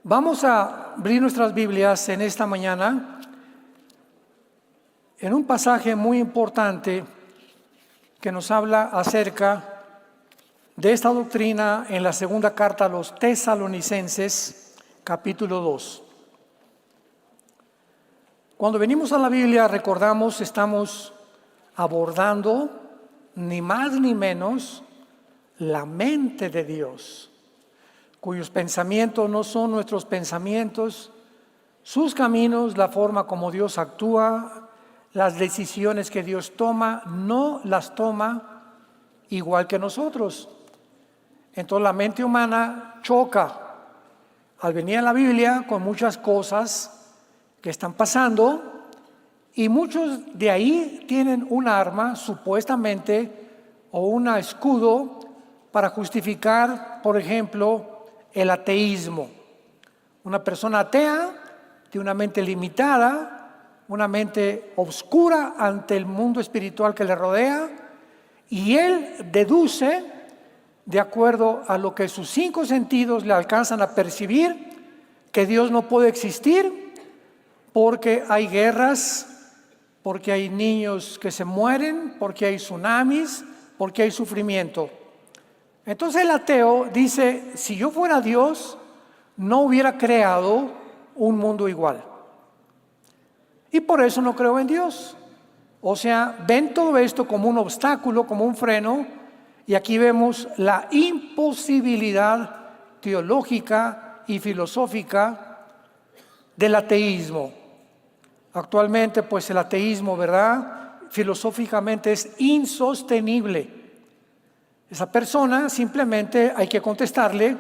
Vamos a abrir nuestras Biblias en esta mañana en un pasaje muy importante que nos habla acerca de esta doctrina en la segunda carta a los Tesalonicenses, capítulo 2. Cuando venimos a la Biblia, recordamos, estamos abordando ni más ni menos la mente de Dios, cuyos pensamientos no son nuestros pensamientos, sus caminos, la forma como Dios actúa, las decisiones que Dios toma, no las toma igual que nosotros. Entonces la mente humana choca al venir a la Biblia con muchas cosas que están pasando, y muchos de ahí tienen un arma supuestamente o un escudo para justificar, por ejemplo, el ateísmo. Una persona atea tiene una mente limitada, una mente oscura ante el mundo espiritual que le rodea, y él deduce, de acuerdo a lo que sus 5 sentidos le alcanzan a percibir, que Dios no puede existir porque hay guerras, porque hay niños que se mueren, porque hay tsunamis, porque hay sufrimiento. Entonces el ateo dice, si yo fuera Dios, no hubiera creado un mundo igual. Y por eso no creo en Dios. O sea, ven todo esto como un obstáculo, como un freno, y aquí vemos la imposibilidad teológica y filosófica del ateísmo. Actualmente, pues el ateísmo, ¿verdad?, filosóficamente es insostenible. Esa persona simplemente hay que contestarle,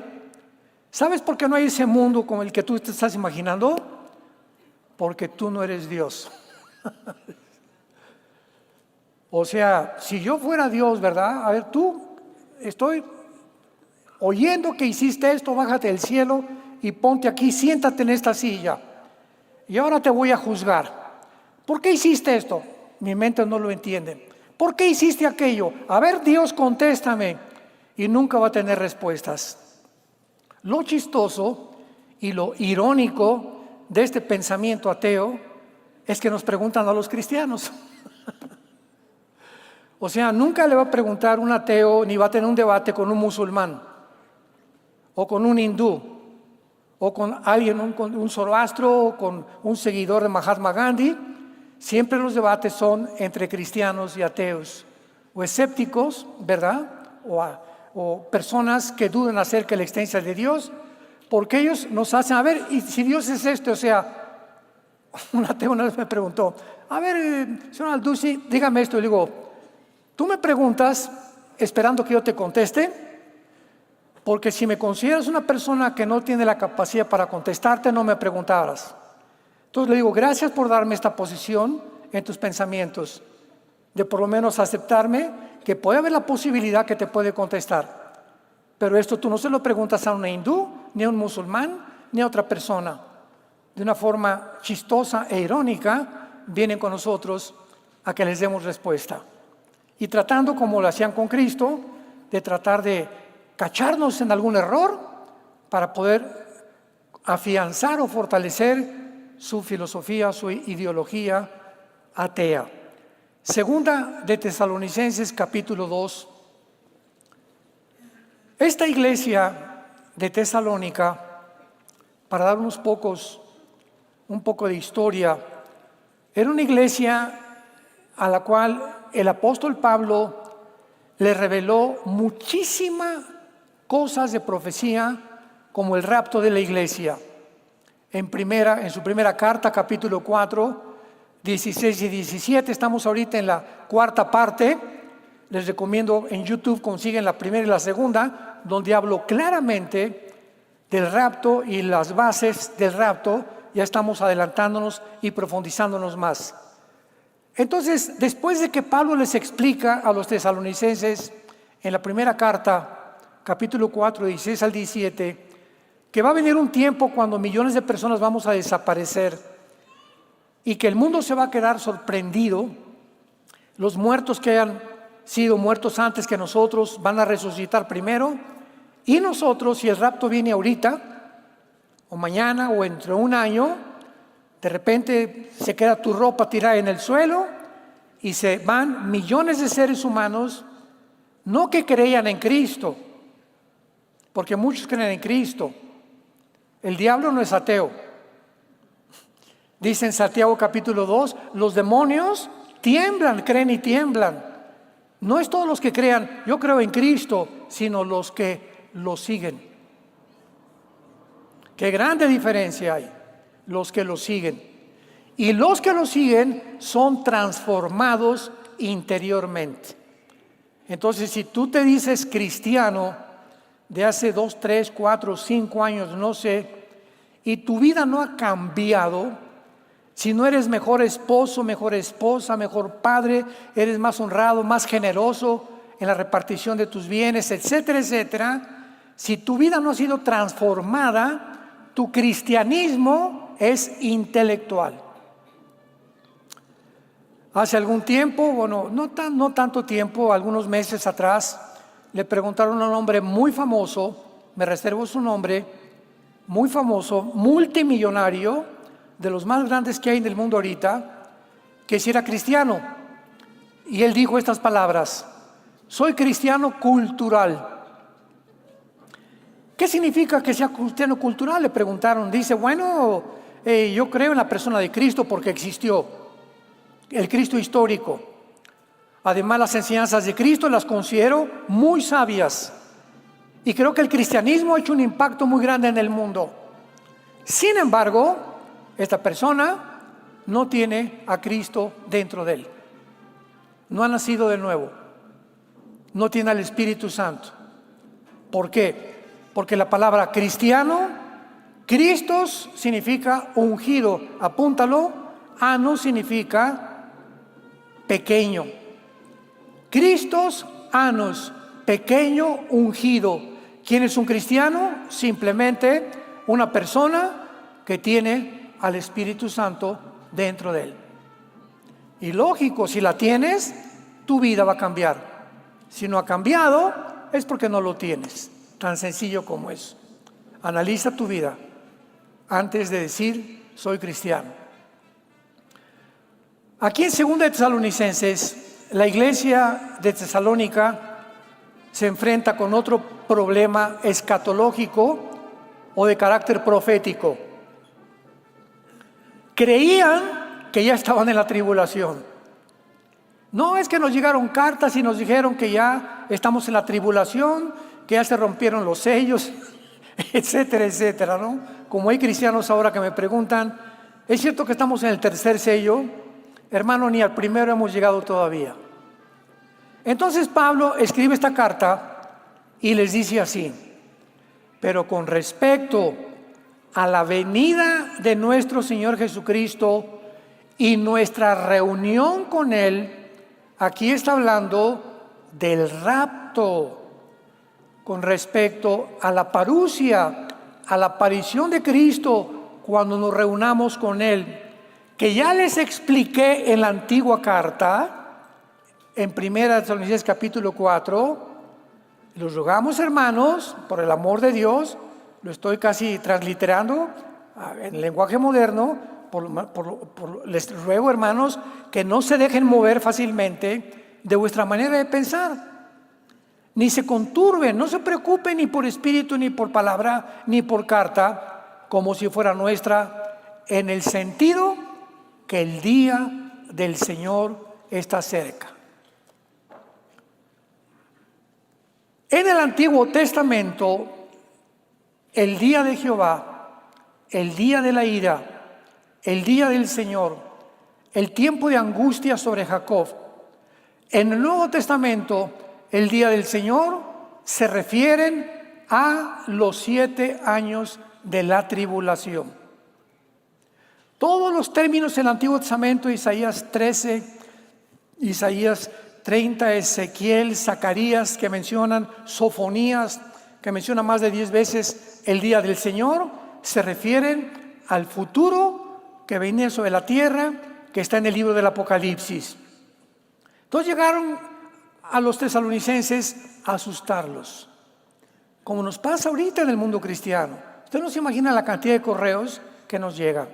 ¿sabes por qué no hay ese mundo como el que tú te estás imaginando? Porque tú no eres Dios. O sea, si yo fuera Dios, ¿verdad? A ver, estoy oyendo que hiciste esto, bájate del cielo y ponte aquí, siéntate en esta silla. Y ahora te voy a juzgar. ¿Por qué hiciste esto? Mi mente no lo entiende. ¿Por qué hiciste aquello? A ver, Dios, contéstame. Y nunca va a tener respuestas. Lo chistoso y lo irónico de este pensamiento ateo es que nos preguntan a los cristianos. O sea, nunca le va a preguntar un ateo ni va a tener un debate con un musulmán o con un hindú o con alguien, con un Zoroastro o con un seguidor de Mahatma Gandhi. Siempre los debates son entre cristianos y ateos o escépticos, ¿verdad? O personas que dudan acerca de la existencia de Dios, porque ellos nos hacen, a ver, y si Dios es esto, o sea, un ateo una vez me preguntó, a ver, señor Alducci, dígame esto, y le digo, tú me preguntas esperando que yo te conteste, porque si me consideras una persona que no tiene la capacidad para contestarte, no me preguntaras. Entonces le digo, gracias por darme esta posición en tus pensamientos, de por lo menos aceptarme que puede haber la posibilidad que te puede contestar. Pero esto tú no se lo preguntas a un hindú, ni a un musulmán, ni a otra persona. De una forma chistosa e irónica, vienen con nosotros a que les demos respuesta. Y tratando, como lo hacían con Cristo, de tratar de cacharnos en algún error para poder afianzar o fortalecer su filosofía, su ideología atea. Segunda de Tesalonicenses, capítulo 2. Esta iglesia de Tesalónica, para dar un poco de historia, era una iglesia a la cual el apóstol Pablo le reveló muchísimas cosas de profecía, como el rapto de la iglesia. En su primera carta, capítulo 4, 16 y 17, estamos ahorita en la cuarta parte. Les recomiendo en YouTube consiguen la primera y la segunda, donde hablo claramente del rapto y las bases del rapto. Ya estamos adelantándonos y profundizándonos más. Entonces, después de que Pablo les explica a los tesalonicenses en la primera carta, capítulo 4, 16 al 17, que va a venir un tiempo cuando millones de personas vamos a desaparecer y que el mundo se va a quedar sorprendido, los muertos que hayan sido muertos antes que nosotros van a resucitar primero, y nosotros, si el rapto viene ahorita, o mañana o entre un año, de repente se queda tu ropa tirada en el suelo y se van millones de seres humanos, no que creían en Cristo, porque muchos creen en Cristo. El diablo no es ateo. Dice en Santiago capítulo 2, los demonios tiemblan, creen y tiemblan. No es todos los que crean, yo creo en Cristo, sino los que lo siguen. Qué grande diferencia hay, los que lo siguen. Y los que lo siguen son transformados interiormente. Entonces, si tú te dices cristiano de hace 2, 3, 4, 5 años, no sé, y tu vida no ha cambiado, si no eres mejor esposo, mejor esposa, mejor padre, eres más honrado, más generoso en la repartición de tus bienes, etcétera, etcétera, si tu vida no ha sido transformada, tu cristianismo es intelectual. Hace algún tiempo, bueno, no tanto tiempo, algunos meses atrás, le preguntaron a un hombre muy famoso, me reservo su nombre, muy famoso, multimillonario, de los más grandes que hay en el mundo ahorita, que si era cristiano. Y él dijo estas palabras: soy cristiano cultural. ¿Qué significa que sea cristiano cultural? Le preguntaron. Dice, bueno, yo creo en la persona de Cristo porque existió, el Cristo histórico. Además, las enseñanzas de Cristo las considero muy sabias. Y creo que el cristianismo ha hecho un impacto muy grande en el mundo. Sin embargo, esta persona no tiene a Cristo dentro de él. No ha nacido de nuevo. No tiene al Espíritu Santo. ¿Por qué? Porque la palabra cristiano, Cristos significa ungido. Apúntalo. Anos significa pequeño. Cristos, anos, pequeño, ungido. ¿Quién es un cristiano? Simplemente una persona que tiene al Espíritu Santo dentro de él. Y lógico, si la tienes, tu vida va a cambiar. Si no ha cambiado, es porque no lo tienes. Tan sencillo como eso. Analiza tu vida antes de decir soy cristiano. Aquí en 2 de Tesalonicenses, la iglesia de Tesalónica se enfrenta con otro problema escatológico o de carácter profético. Creían que ya estaban en la tribulación. No es que nos llegaron cartas y nos dijeron que ya estamos en la tribulación, que ya se rompieron los sellos, etcétera, etcétera, ¿no? Como hay cristianos ahora que me preguntan, ¿es cierto que estamos en el tercer sello? Hermano, ni al primero hemos llegado todavía. Entonces Pablo escribe esta carta y les dice así: pero con respecto a la venida de nuestro Señor Jesucristo y nuestra reunión con Él, aquí está hablando del rapto. Con respecto a la parusia, a la aparición de Cristo cuando nos reunamos con Él, que ya les expliqué en la antigua carta, en 1 Tesalonicenses capítulo 4, los rogamos, hermanos, por el amor de Dios, lo estoy casi transliterando en lenguaje moderno, les ruego, hermanos, que no se dejen mover fácilmente de vuestra manera de pensar. Ni se conturben, no se preocupen ni por espíritu, ni por palabra, ni por carta, como si fuera nuestra, en el sentido que el día del Señor está cerca. En el Antiguo Testamento, el día de Jehová, el día de la ira, el día del Señor, el tiempo de angustia sobre Jacob. En el Nuevo Testamento, el día del Señor se refieren a los 7 años de la tribulación. Todos los términos en el Antiguo Testamento, Isaías 13, Isaías 30, Ezequiel, Zacarías, que mencionan Sofonías, que menciona más de 10 veces el día del Señor, se refieren al futuro que viene sobre la tierra, que está en el libro del Apocalipsis. Entonces llegaron a los tesalonicenses a asustarlos, como nos pasa ahorita en el mundo cristiano. Usted no se imagina la cantidad de correos que nos llegan.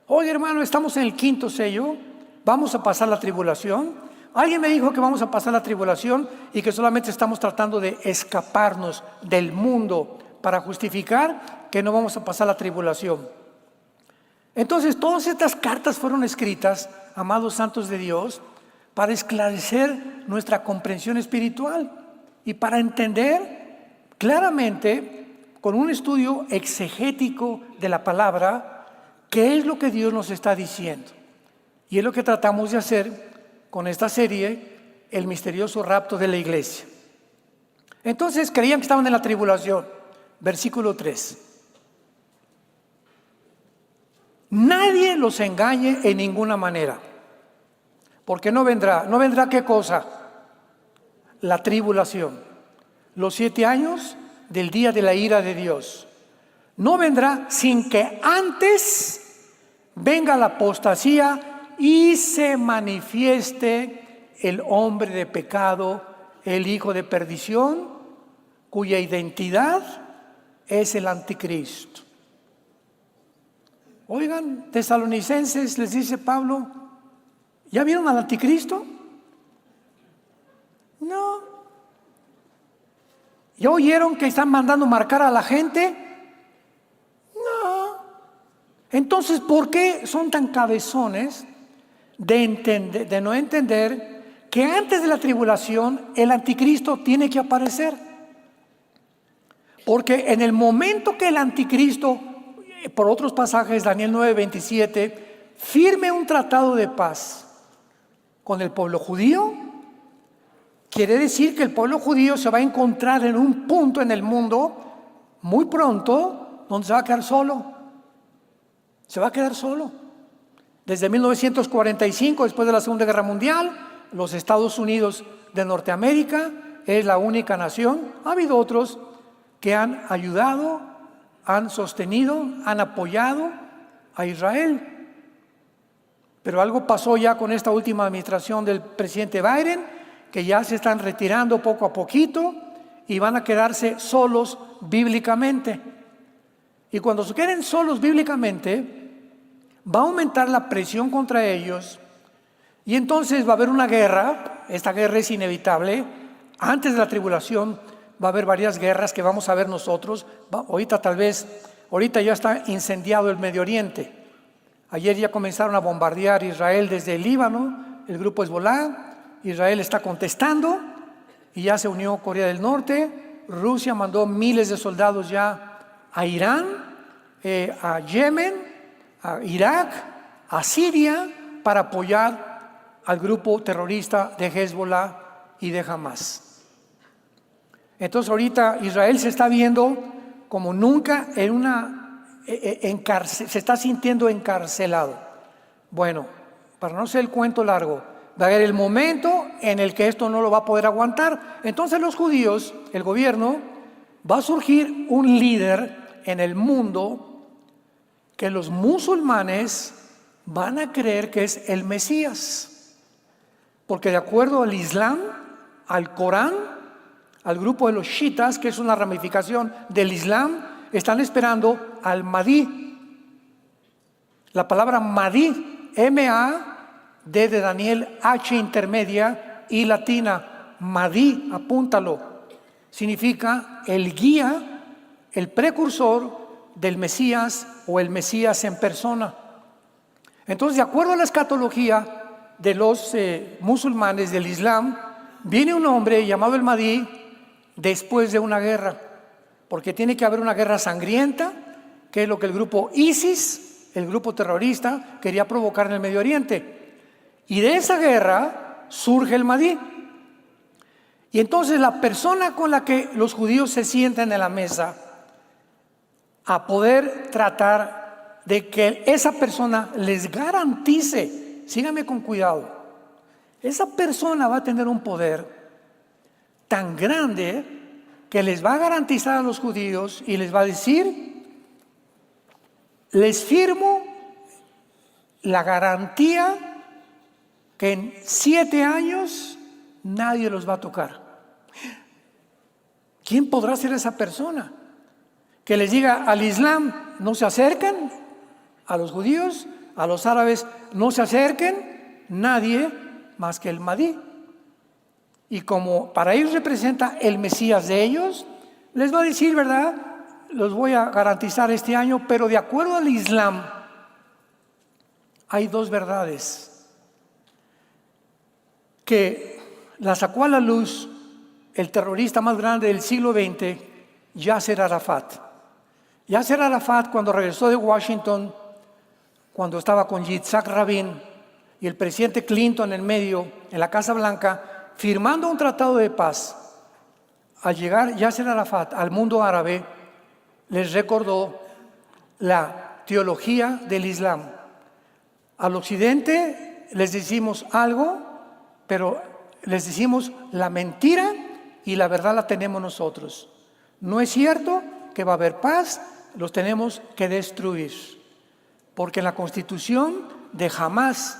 Oye, hermano, estamos en el 5.º sello, vamos a pasar la tribulación. Alguien me dijo que vamos a pasar la tribulación y que solamente estamos tratando de escaparnos del mundo para justificar que no vamos a pasar la tribulación. Entonces, todas estas cartas fueron escritas, amados santos de Dios, para esclarecer nuestra comprensión espiritual y para entender claramente, con un estudio exegético de la palabra, qué es lo que Dios nos está diciendo. Y es lo que tratamos de hacer con esta serie, El misterioso rapto de la iglesia. Entonces, creían que estaban en la tribulación. Versículo 3. Nadie los engañe en ninguna manera, porque no vendrá ¿qué cosa? La tribulación, los 7 años del día de la ira de Dios. No vendrá sin que antes venga la apostasía y se manifieste el hombre de pecado, el hijo de perdición, cuya identidad es el anticristo. Oigan, tesalonicenses, les dice Pablo, ¿ya vieron al anticristo? No. ¿Ya oyeron que están mandando marcar a la gente? No. Entonces, ¿por qué son tan cabezones de no entender que antes de la tribulación el anticristo tiene que aparecer? Porque en el momento que el anticristo, por otros pasajes, Daniel 9:27, firme un tratado de paz con el pueblo judío, quiere decir que el pueblo judío se va a encontrar en un punto en el mundo muy pronto donde se va a quedar solo. Se va a quedar solo. Desde 1945, después de la Segunda Guerra Mundial, los Estados Unidos de Norteamérica es la única nación. Ha habido otros que han ayudado, han sostenido, han apoyado a Israel. Pero algo pasó ya con esta última administración del presidente Biden, que ya se están retirando poco a poquito y van a quedarse solos bíblicamente. Y cuando se queden solos bíblicamente, va a aumentar la presión contra ellos y entonces va a haber una guerra. Esta guerra es inevitable. Antes de la tribulación va a haber varias guerras que vamos a ver nosotros. Ahorita ya está incendiado el Medio Oriente. Ayer ya comenzaron a bombardear Israel desde el Líbano, el grupo Hezbolá. Israel está contestando y ya se unió Corea del Norte. Rusia mandó miles de soldados ya a Irán, a Yemen, a Irak, a Siria, para apoyar al grupo terrorista de Hezbolá y de Hamas. Entonces ahorita Israel se está viendo como nunca se está sintiendo encarcelado. Bueno, para no ser el cuento largo, va a haber el momento en el que esto no lo va a poder aguantar. Entonces los judíos, el gobierno, va a surgir un líder en el mundo que los musulmanes van a creer que es el Mesías. Porque de acuerdo al Islam, al Corán, al grupo de los chiitas, que es una ramificación del Islam, están esperando al Mahdi. La palabra Mahdi, M-A-D de Daniel, H intermedia y latina, Mahdi, apúntalo, significa el guía, el precursor del Mesías o el Mesías en persona. Entonces, de acuerdo a la escatología de los musulmanes del Islam, viene un hombre llamado el Mahdi después de una guerra, porque tiene que haber una guerra sangrienta, que es lo que el grupo ISIS, el grupo terrorista, quería provocar en el Medio Oriente. Y de esa guerra surge el Mahdi. Y entonces la persona con la que los judíos se sientan en la mesa a poder tratar de que esa persona les garantice, síganme con cuidado, esa persona va a tener un poder tan grande que les va a garantizar a los judíos y les va a decir: les firmo la garantía que en 7 años nadie los va a tocar. ¿Quién podrá ser esa persona? que les diga al Islam, no se acercan, a los judíos, a los árabes, no se acerquen nadie más que el Mahdi. Y como para ellos representa el Mesías de ellos, les va a decir, ¿verdad? Los voy a garantizar este año, pero de acuerdo al Islam, hay dos verdades que la sacó a la luz el terrorista más grande del siglo XX, Yasser Arafat. Yasser Arafat, cuando regresó de Washington, cuando estaba con Yitzhak Rabin y el presidente Clinton en medio, en la Casa Blanca, firmando un tratado de paz, al llegar Yasser Arafat al mundo árabe, les recordó la teología del Islam. Al occidente les decimos algo, pero les decimos la mentira y la verdad la tenemos nosotros. No es cierto que va a haber paz, los tenemos que destruir. Porque en la constitución de Hamás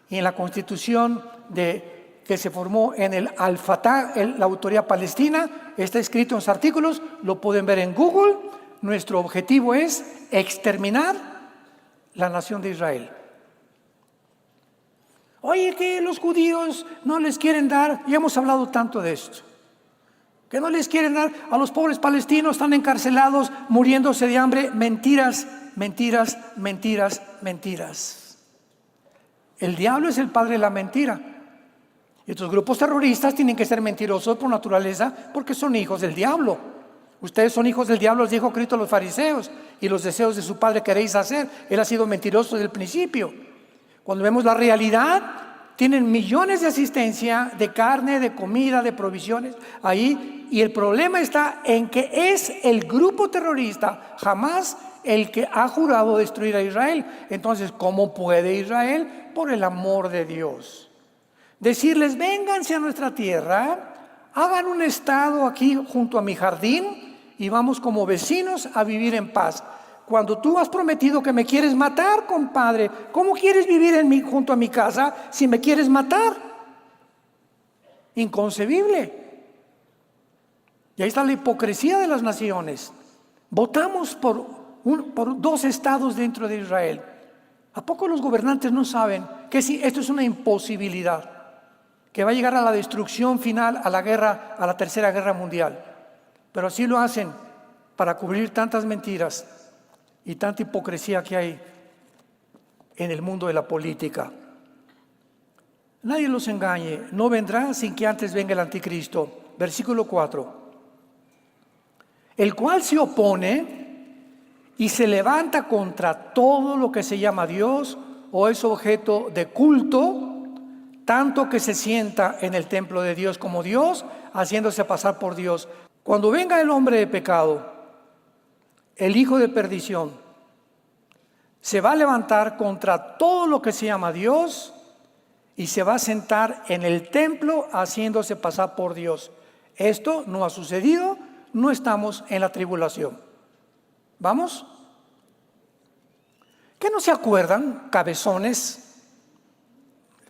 y en la constitución que se formó en el Al-Fatah, la autoridad palestina, está escrito en los artículos, lo pueden ver en Google. Nuestro objetivo es exterminar la nación de Israel. Oye, que los judíos no les quieren dar, y hemos hablado tanto de esto, que no les quieren dar a los pobres palestinos, están encarcelados, muriéndose de hambre. Mentiras, mentiras, mentiras, mentiras. El diablo es el padre de la mentira. Y estos grupos terroristas tienen que ser mentirosos por naturaleza porque son hijos del diablo. Ustedes son hijos del diablo, les dijo Cristo a los fariseos, y los deseos de su padre queréis hacer. Él ha sido mentiroso desde el principio. Cuando vemos la realidad, tienen millones de asistencia, de carne, de comida, de provisiones ahí, y el problema está en que es el grupo terrorista Hamás el que ha jurado destruir a Israel. Entonces, ¿cómo puede Israel? Por el amor de Dios. Decirles, vénganse a nuestra tierra, hagan un estado aquí junto a mi jardín y vamos como vecinos a vivir en paz. Cuando tú has prometido que me quieres matar, compadre, ¿cómo quieres vivir junto a mi casa si me quieres matar? Inconcebible. Y ahí está la hipocresía de las naciones. Votamos por 2 estados dentro de Israel. ¿A poco los gobernantes no saben que si esto es una imposibilidad? Que va a llegar a la destrucción final, a la guerra, a la tercera guerra mundial. Pero así lo hacen para cubrir tantas mentiras y tanta hipocresía que hay en el mundo de la política. Nadie los engañe, no vendrá sin que antes venga el anticristo. Versículo 4. El cual se opone y se levanta contra todo lo que se llama Dios o es objeto de culto, tanto que se sienta en el templo de Dios como Dios, haciéndose pasar por Dios. Cuando venga el hombre de pecado, el hijo de perdición, se va a levantar contra todo lo que se llama Dios y se va a sentar en el templo haciéndose pasar por Dios. Esto no ha sucedido, no estamos en la tribulación. ¿Vamos? ¿Qué no se acuerdan, cabezones?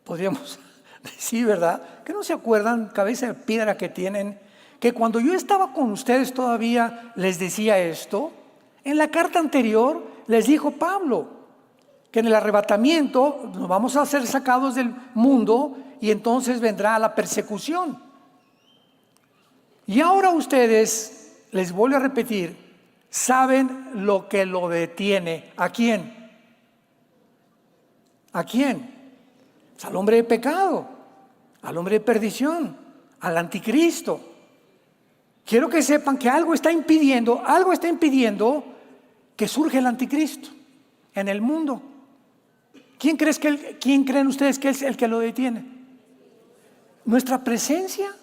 Podríamos decir, ¿verdad? ¿Qué no se acuerdan, cabeza de piedra que tienen? Que cuando yo estaba con ustedes todavía les decía esto. En la carta anterior les dijo Pablo que en el arrebatamiento nos vamos a ser sacados del mundo y entonces vendrá la persecución. Y ahora ustedes, les vuelvo a repetir, saben lo que lo detiene. ¿A quién? ¿A quién? Pues al hombre de pecado, al hombre de perdición, al anticristo. Quiero que sepan que algo está impidiendo que surja el anticristo en el mundo. ¿Quién creen ustedes que es el que lo detiene? Nuestra presencia.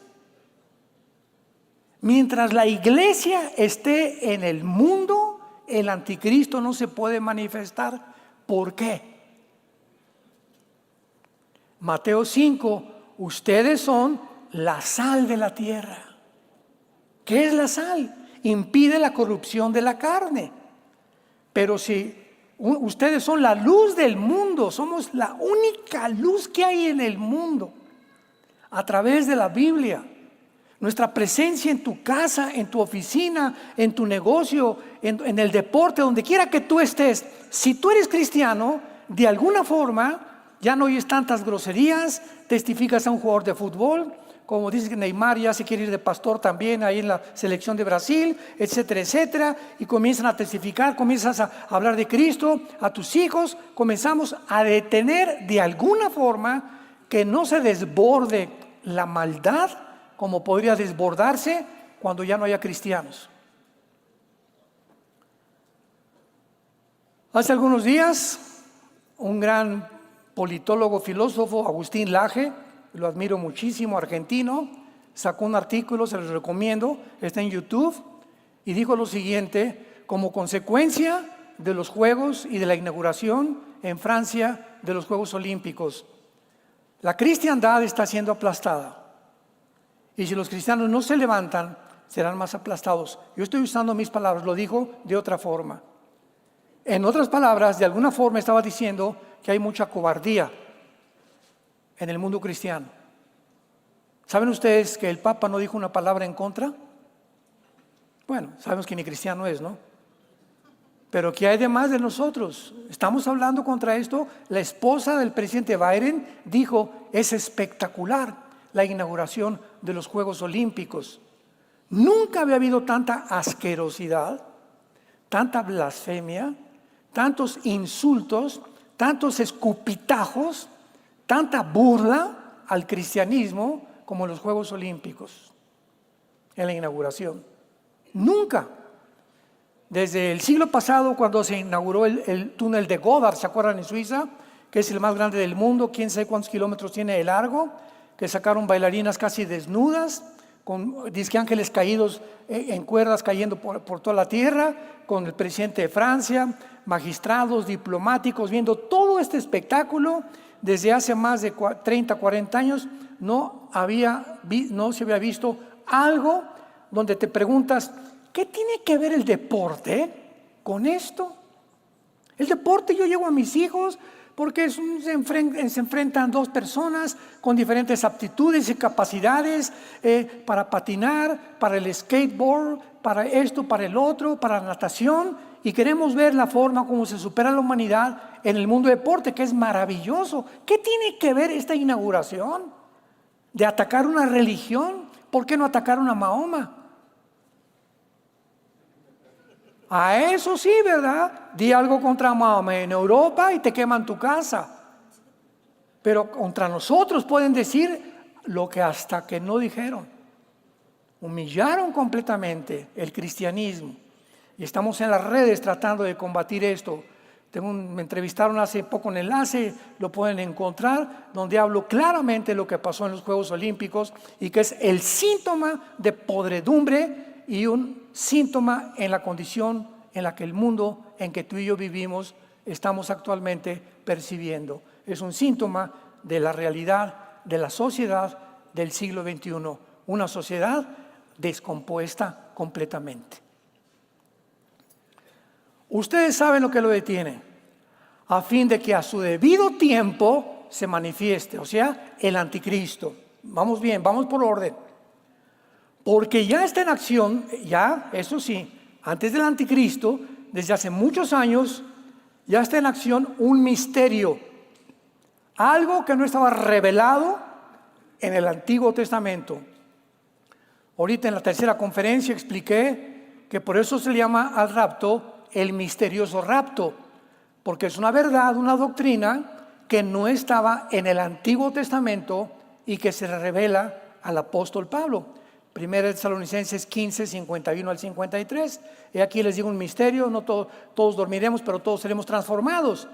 Mientras la iglesia esté en el mundo, el anticristo no se puede manifestar. ¿Por qué? Mateo 5, ustedes son la sal de la tierra. ¿Qué es la sal? Impide la corrupción de la carne. Pero si ustedes son la luz del mundo, somos la única luz que hay en el mundo, a través de la Biblia. Nuestra presencia en tu casa, en tu oficina, en tu negocio, en el deporte, donde quiera que tú estés. Si tú eres cristiano, de alguna forma, ya no oyes tantas groserías, testificas a un jugador de fútbol, como dice que Neymar ya se quiere ir de pastor también ahí en la selección de Brasil, etcétera, etcétera, y comienzan a testificar, comienzas a hablar de Cristo a tus hijos, comenzamos a detener de alguna forma que no se desborde la maldad como podría desbordarse cuando ya no haya cristianos. Hace algunos días, un gran politólogo, filósofo, Agustín Laje, lo admiro muchísimo, argentino, sacó un artículo, se los recomiendo, está en YouTube, y dijo lo siguiente: como consecuencia de los Juegos y de la inauguración en Francia de los Juegos Olímpicos, la cristiandad está siendo aplastada. Y si los cristianos no se levantan, serán más aplastados. Yo estoy usando mis palabras, lo dijo de otra forma. En otras palabras, de alguna forma estaba diciendo que hay mucha cobardía en el mundo cristiano. ¿Saben ustedes que el Papa no dijo una palabra en contra? Bueno, sabemos que ni cristiano es, ¿no? Pero ¿qué hay de más de nosotros? Estamos hablando contra esto. La esposa del presidente Biden dijo: es espectacular la inauguración de los Juegos Olímpicos. Nunca había habido tanta asquerosidad, tanta blasfemia, tantos insultos, tantos escupitajos, tanta burla al cristianismo como en los Juegos Olímpicos, en la inauguración. Nunca. Desde el siglo pasado, cuando se inauguró el túnel de Goddard, ¿se acuerdan? En Suiza, que es el más grande del mundo, quién sabe cuántos kilómetros tiene de largo, que sacaron bailarinas casi desnudas, con disque ángeles caídos en cuerdas cayendo por toda la tierra, con el presidente de Francia, magistrados, diplomáticos, viendo todo este espectáculo. Desde hace más de 30, 40 años no se había visto algo donde te preguntas: ¿qué tiene que ver el deporte con esto? El deporte, yo llevo a mis hijos porque se enfrentan dos personas con diferentes aptitudes y capacidades para patinar, para el skateboard, para esto, para el otro, para la natación, y queremos ver la forma como se supera la humanidad en el mundo del deporte, que es maravilloso. ¿Qué tiene que ver esta inauguración de atacar una religión? ¿Por qué no atacaron a Mahoma? A eso sí, ¿verdad? Di algo contra Mahoma en Europa y te queman tu casa. Pero contra nosotros pueden decir lo que hasta que no dijeron. Humillaron completamente el cristianismo. Y estamos en las redes tratando de combatir esto. Me entrevistaron hace poco en Enlace, lo pueden encontrar, donde hablo claramente de lo que pasó en los Juegos Olímpicos y que es el síntoma de podredumbre y un síntoma en la condición en la que el mundo en que tú y yo vivimos estamos actualmente percibiendo. Es un síntoma de la realidad de la sociedad del siglo XXI, una sociedad descompuesta completamente. Ustedes saben lo que lo detiene, a fin de que a su debido tiempo se manifieste, o sea, el anticristo. Vamos bien, vamos por orden. Porque ya está en acción, ya, eso sí, antes del anticristo, desde hace muchos años, ya está en acción un misterio. Algo que no estaba revelado en el Antiguo Testamento. Ahorita en la tercera conferencia expliqué que por eso se le llama al rapto el misterioso rapto, porque es una verdad, una doctrina que no estaba en el Antiguo Testamento y que se revela al apóstol Pablo. 1 Tesalonicenses 15, 51 al 53. Y aquí les digo un misterio: no todos dormiremos, pero todos seremos transformados.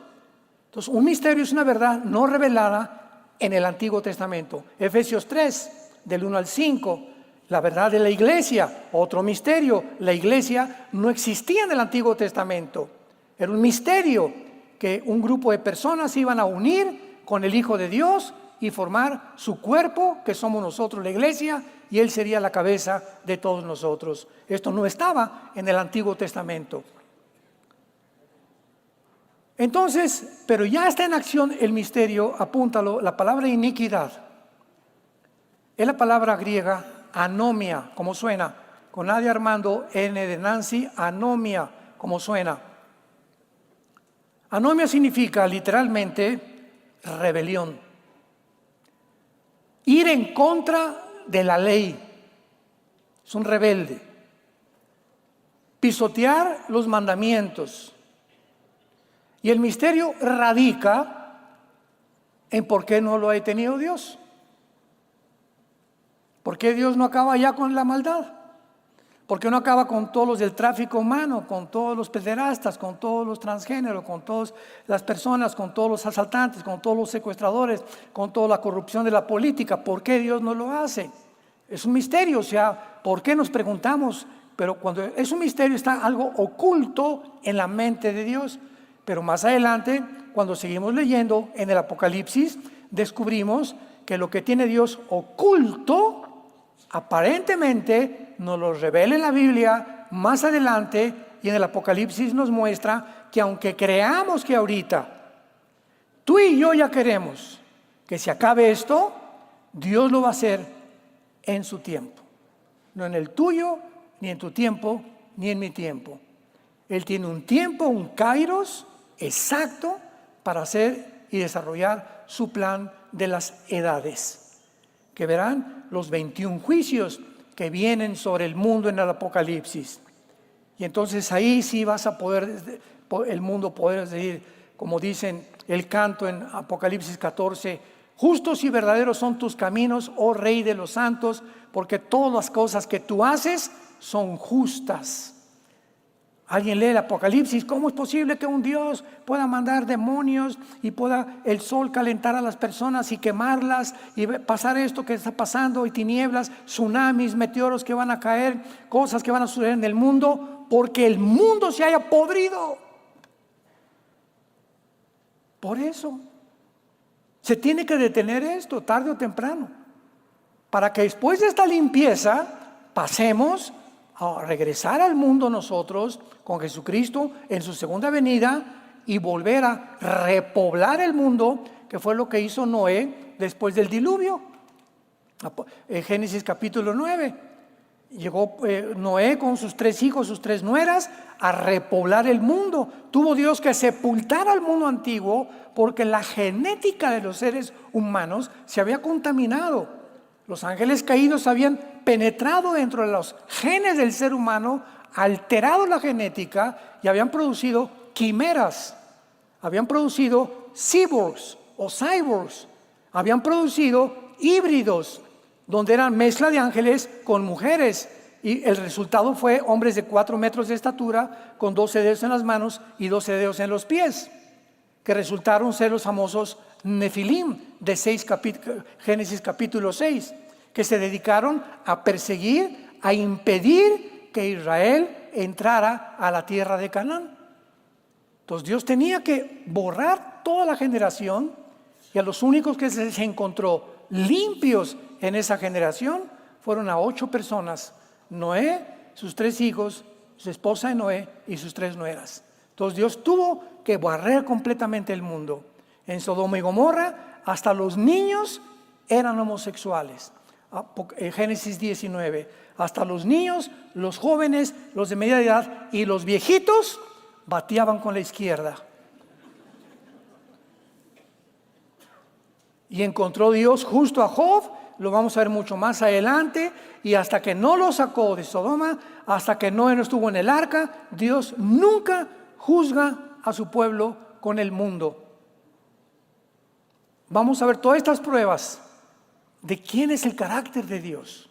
Entonces, un misterio es una verdad no revelada en el Antiguo Testamento. Efesios 3, del 1 al 5. La verdad de la iglesia, otro misterio. La iglesia no existía en el Antiguo Testamento. Era un misterio que un grupo de personas se iban a unir con el Hijo de Dios y formar su cuerpo, que somos nosotros, la iglesia, y Él sería la cabeza de todos nosotros. Esto no estaba en el Antiguo Testamento. Entonces, pero ya está en acción el misterio, apúntalo, la palabra iniquidad. Es la palabra griega anomia, como suena, con A de Armando, N de Nancy, anomia, como suena. Anomia significa literalmente rebelión, ir en contra de la ley, es un rebelde, pisotear los mandamientos. Y el misterio radica en por qué no lo ha tenido Dios. ¿Por qué Dios no acaba ya con la maldad? ¿Por qué no acaba con todos los del tráfico humano, con todos los pederastas, con todos los transgéneros, con todas las personas, con todos los asaltantes, con todos los secuestradores, con toda la corrupción de la política? ¿Por qué Dios no lo hace? Es un misterio, o sea, ¿por qué nos preguntamos? Pero cuando es un misterio está algo oculto en la mente de Dios. Pero más adelante, cuando seguimos leyendo en el Apocalipsis, descubrimos que lo que tiene Dios oculto, aparentemente nos lo revela en la Biblia más adelante, y en el Apocalipsis nos muestra que aunque creamos que ahorita tú y yo ya queremos que se acabe esto, Dios lo va a hacer en su tiempo, no en el tuyo, ni en tu tiempo, ni en mi tiempo. Él tiene un tiempo, un kairos exacto para hacer y desarrollar su plan de las edades, que verán los 21 juicios que vienen sobre el mundo en el Apocalipsis. Y entonces ahí sí vas a poder, el mundo poder decir, como dicen el canto en Apocalipsis 14, justos y verdaderos son tus caminos, oh Rey de los santos, porque todas las cosas que tú haces son justas. Alguien lee el Apocalipsis, ¿cómo es posible que un Dios pueda mandar demonios y pueda el sol calentar a las personas y quemarlas y pasar esto que está pasando y tinieblas, tsunamis, meteoros que van a caer, cosas que van a suceder en el mundo, porque el mundo se haya podrido? Por eso se tiene que detener esto tarde o temprano, para que después de esta limpieza pasemos a regresar al mundo nosotros con Jesucristo en su segunda venida y volver a repoblar el mundo, que fue lo que hizo Noé después del diluvio. En Génesis capítulo 9 llegó Noé con sus 3 hijos, sus 3 nueras, a repoblar el mundo. Tuvo Dios que sepultar al mundo antiguo porque la genética de los seres humanos se había contaminado. Los ángeles caídos habían penetrado dentro de los genes del ser humano, alterado la genética y habían producido quimeras, habían producido cyborgs o cyborgs, habían producido híbridos donde eran mezcla de ángeles con mujeres, y el resultado fue hombres de 4 metros de estatura con 12 dedos en las manos y 12 dedos en los pies, que resultaron ser los famosos Nefilim de Génesis capítulo 6, que se dedicaron a perseguir, a impedir que Israel entrara a la tierra de Canaán. Entonces Dios tenía que borrar toda la generación, y a los únicos que se encontró limpios en esa generación fueron a 8 personas: Noé, sus 3 hijos, su esposa de Noé y sus 3 nueras. Entonces Dios tuvo que barrer completamente el mundo. En Sodoma y Gomorra hasta los niños eran homosexuales. Génesis 19, hasta los niños, los jóvenes, los de media edad y los viejitos bateaban con la izquierda. Y encontró Dios justo a Job, lo vamos a ver mucho más adelante, y hasta que no lo sacó de Sodoma, hasta que Noé no estuvo en el arca, Dios nunca juzga a su pueblo con el mundo. Vamos a ver todas estas pruebas de quién es el carácter de Dios.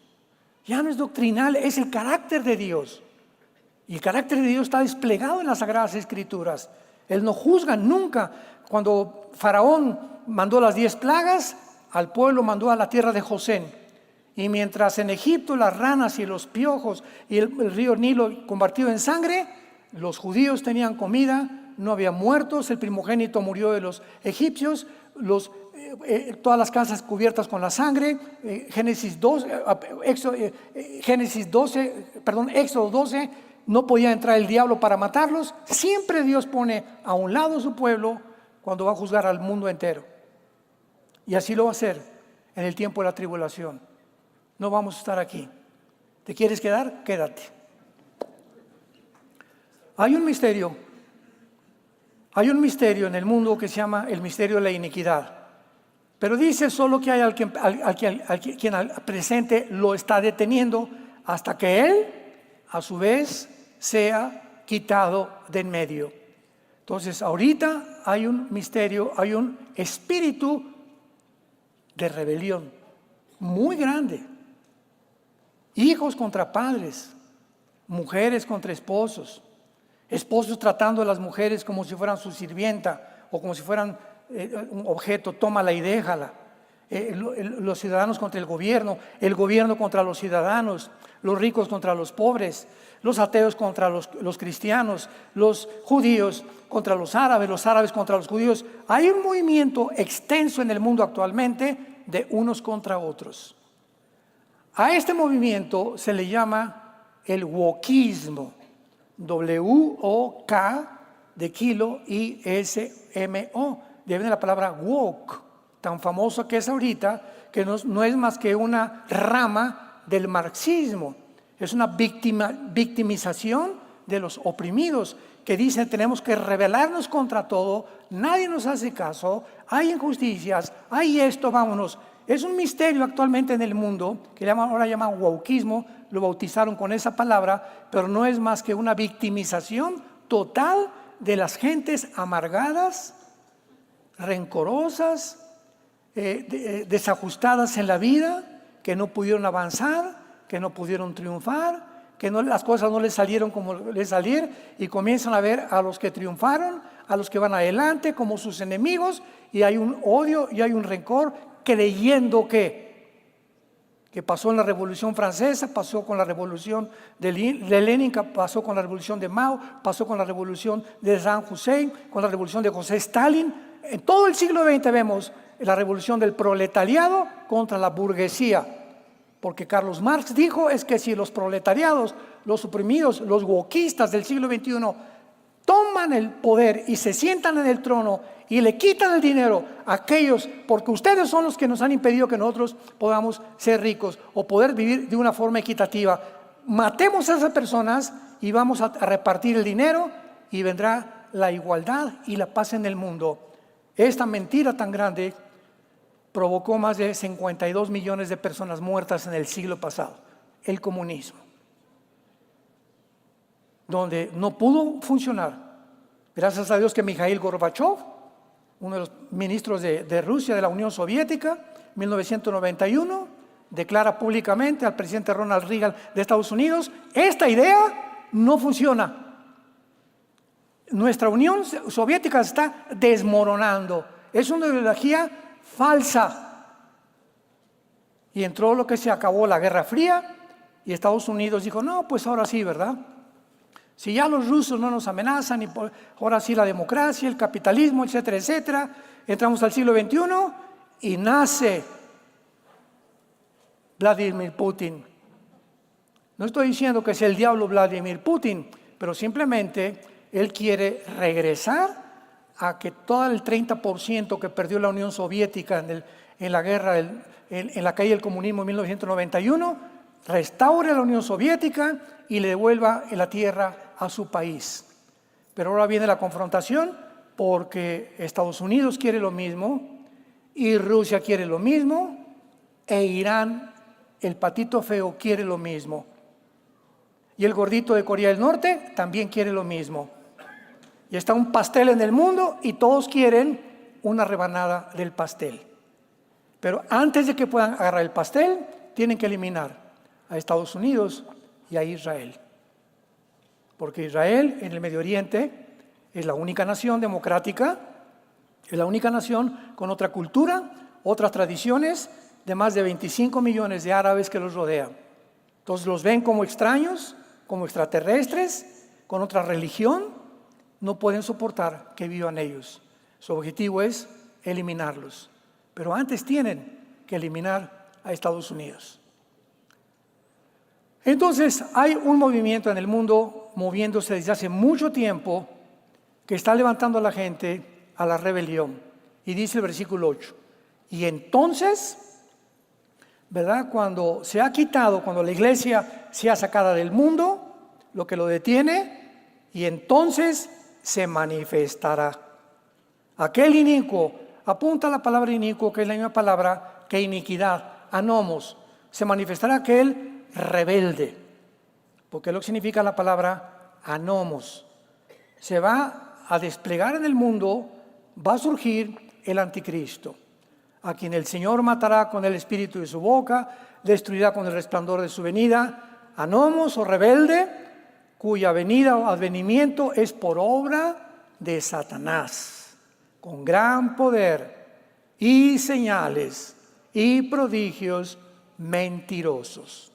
Ya no es doctrinal, es el carácter de Dios. Y el carácter de Dios está desplegado en las Sagradas Escrituras. Él no juzga nunca. Cuando Faraón mandó las 10 plagas, al pueblo mandó a la tierra de Gosén. Y mientras en Egipto las ranas y los piojos y el río Nilo convertido en sangre, los judíos tenían comida, no había muertos, el primogénito murió de los egipcios, todas las casas cubiertas con la sangre. Éxodo 12, no podía entrar el diablo para matarlos. Siempre Dios pone a un lado a su pueblo cuando va a juzgar al mundo entero. Y así lo va a hacer en el tiempo de la tribulación. no vamos a estar aquí. ¿Te quieres quedar? Quédate. Hay un misterio en el mundo que se llama el misterio de la iniquidad. Pero dice solo que hay quien al presente lo está deteniendo hasta que él, a su vez, sea quitado de en medio. Entonces, ahorita hay un misterio, hay un espíritu de rebelión muy grande. Hijos contra padres, mujeres contra esposos, esposos tratando a las mujeres como si fueran su sirvienta o como si fueran un objeto, tómala y déjala. Los ciudadanos contra el gobierno contra los ciudadanos, los ricos contra los pobres, los ateos contra los cristianos, los judíos contra los árabes contra los judíos. Hay un movimiento extenso en el mundo actualmente de unos contra otros. A este movimiento se le llama el wokismo, W-O-K de kilo I-S-M-O, de ahí viene la palabra woke, tan famosa que es ahorita, que no es más que una rama del marxismo. Es una victimización de los oprimidos, que dicen tenemos que rebelarnos contra todo, nadie nos hace caso, hay injusticias, hay esto, vámonos. Es un misterio actualmente en el mundo, que ahora llaman wokismo, lo bautizaron con esa palabra, pero no es más que una victimización total de las gentes amargadas, rencorosas, desajustadas en la vida, que no pudieron avanzar, que no pudieron triunfar, que las cosas no les salieron como les salieron, y comienzan a ver a los que triunfaron, a los que van adelante como sus enemigos, y hay un odio y hay un rencor, creyendo que pasó en la Revolución Francesa, pasó con la Revolución de Lenin, pasó con la Revolución de Mao, pasó con la Revolución de Saddam Hussein, con la Revolución de José Stalin. En todo el siglo XX vemos la revolución del proletariado contra la burguesía, porque Carlos Marx dijo es que si los proletariados, los oprimidos, los wokistas del siglo XXI toman el poder y se sientan en el trono y le quitan el dinero a aquellos, porque ustedes son los que nos han impedido que nosotros podamos ser ricos o poder vivir de una forma equitativa, matemos a esas personas y vamos a repartir el dinero y vendrá la igualdad y la paz en el mundo. Esta mentira tan grande provocó más de 52 millones de personas muertas en el siglo pasado, el comunismo, donde no pudo funcionar. Gracias a Dios que Mikhail Gorbachev, uno de los ministros de Rusia, de la Unión Soviética, 1991, declara públicamente al presidente Ronald Reagan de Estados Unidos: esta idea no funciona. Nuestra Unión Soviética se está desmoronando. Es una ideología falsa. Y entró lo que se acabó la Guerra Fría y Estados Unidos dijo: no, pues ahora sí, ¿verdad? Si ya los rusos no nos amenazan, y ahora sí la democracia, el capitalismo, etcétera, etcétera. Entramos al siglo XXI y nace Vladimir Putin. No estoy diciendo que sea el diablo Vladimir Putin, pero simplemente él quiere regresar a que todo el 30% que perdió la Unión Soviética en la guerra, en la caída del comunismo en 1991, restaure la Unión Soviética y le devuelva la tierra a su país. Pero ahora viene la confrontación, porque Estados Unidos quiere lo mismo y Rusia quiere lo mismo e Irán, el patito feo, quiere lo mismo. Y el gordito de Corea del Norte también quiere lo mismo. Y está un pastel en el mundo y todos quieren una rebanada del pastel. Pero antes de que puedan agarrar el pastel, tienen que eliminar a Estados Unidos y a Israel. Porque Israel en el Medio Oriente es la única nación democrática, es la única nación con otra cultura, otras tradiciones, de más de 25 millones de árabes que los rodean. Entonces los ven como extraños, como extraterrestres, con otra religión, no pueden soportar que vivan ellos. Su objetivo es eliminarlos. Pero antes tienen que eliminar a Estados Unidos. Entonces hay un movimiento en el mundo moviéndose desde hace mucho tiempo que está levantando a la gente a la rebelión. Y dice el versículo 8: y entonces ¿verdad? Cuando se ha quitado, cuando la iglesia se ha sacado del mundo, lo que lo detiene, y entonces se manifestará. Aquel inicuo, apunta la palabra inicuo, que es la misma palabra que iniquidad, anomos. Se manifestará aquel rebelde, porque es lo que significa la palabra anomos. Se va a desplegar en el mundo, va a surgir el anticristo, a quien el Señor matará con el espíritu de su boca, destruirá con el resplandor de su venida. Anomos o rebelde, cuya venida o advenimiento es por obra de Satanás, con gran poder y señales y prodigios mentirosos.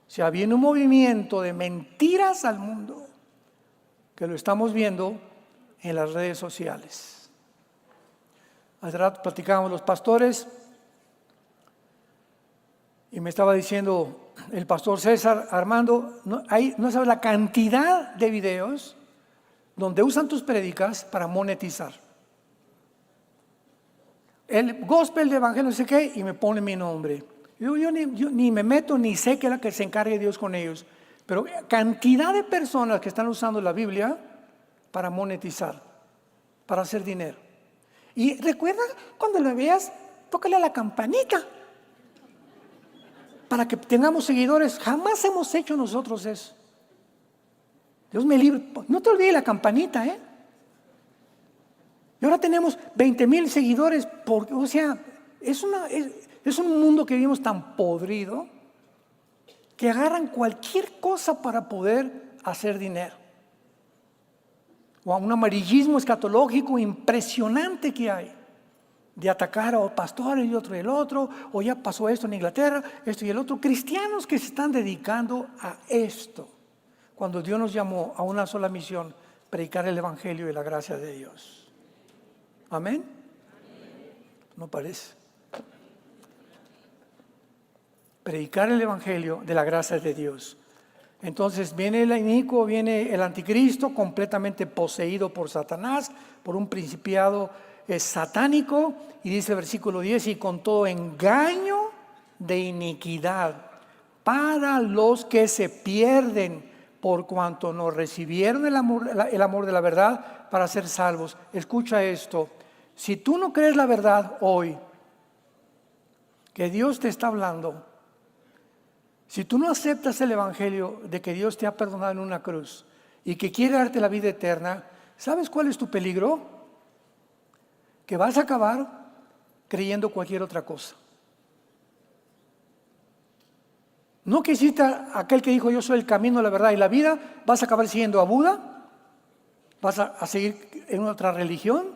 O sea, viene un movimiento de mentiras al mundo, que lo estamos viendo en las redes sociales. Hace rato platicábamos los pastores y me estaba diciendo el pastor César: Armando, no sabes la cantidad de videos donde usan tus prédicas para monetizar. El gospel de evangelio, no sé qué, y me pone mi nombre. Yo ni me meto, ni sé qué es la que se encargue Dios con ellos. Pero cantidad de personas que están usando la Biblia para monetizar, para hacer dinero. Y recuerda, cuando lo veas, tócale a la campanita para que tengamos seguidores. Jamás hemos hecho nosotros eso. Dios me libre. No te olvides la campanita, ¿eh? Y ahora tenemos 20,000 seguidores. O sea, es un mundo que vivimos tan podrido que agarran cualquier cosa para poder hacer dinero. O a un amarillismo escatológico impresionante que hay, de atacar a los pastores y otro y el otro, o ya pasó esto en Inglaterra, esto y el otro. Cristianos que se están dedicando a esto, cuando Dios nos llamó a una sola misión: predicar el evangelio y la gracia de Dios. ¿Amén? ¿No parece? Predicar el evangelio de la gracia de Dios. Entonces viene el inicuo, viene el anticristo, completamente poseído por Satanás, por un principiado satánico, y dice el versículo 10: y con todo engaño de iniquidad para los que se pierden, por cuanto no recibieron el amor de la verdad para ser salvos. Escucha esto: si tú no crees la verdad hoy, que Dios te está hablando, si tú no aceptas el evangelio de que Dios te ha perdonado en una cruz y que quiere darte la vida eterna, ¿sabes cuál es tu peligro? Que vas a acabar creyendo cualquier otra cosa. No que hiciste aquel que dijo: yo soy el camino, la verdad y la vida. Vas a acabar siguiendo a Buda, vas a seguir en otra religión,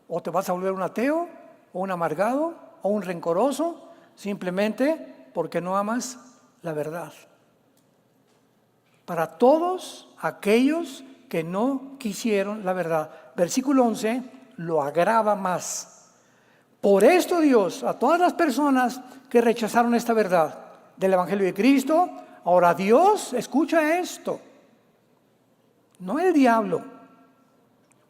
o te vas a volver un ateo, o un amargado, o un rencoroso, simplemente porque no amas la verdad. Para todos aquellos que no quisieron la verdad. Versículo 11 lo agrava más. Por esto Dios, a todas las personas que rechazaron esta verdad del evangelio de Cristo, ahora Dios, escucha esto, no el diablo.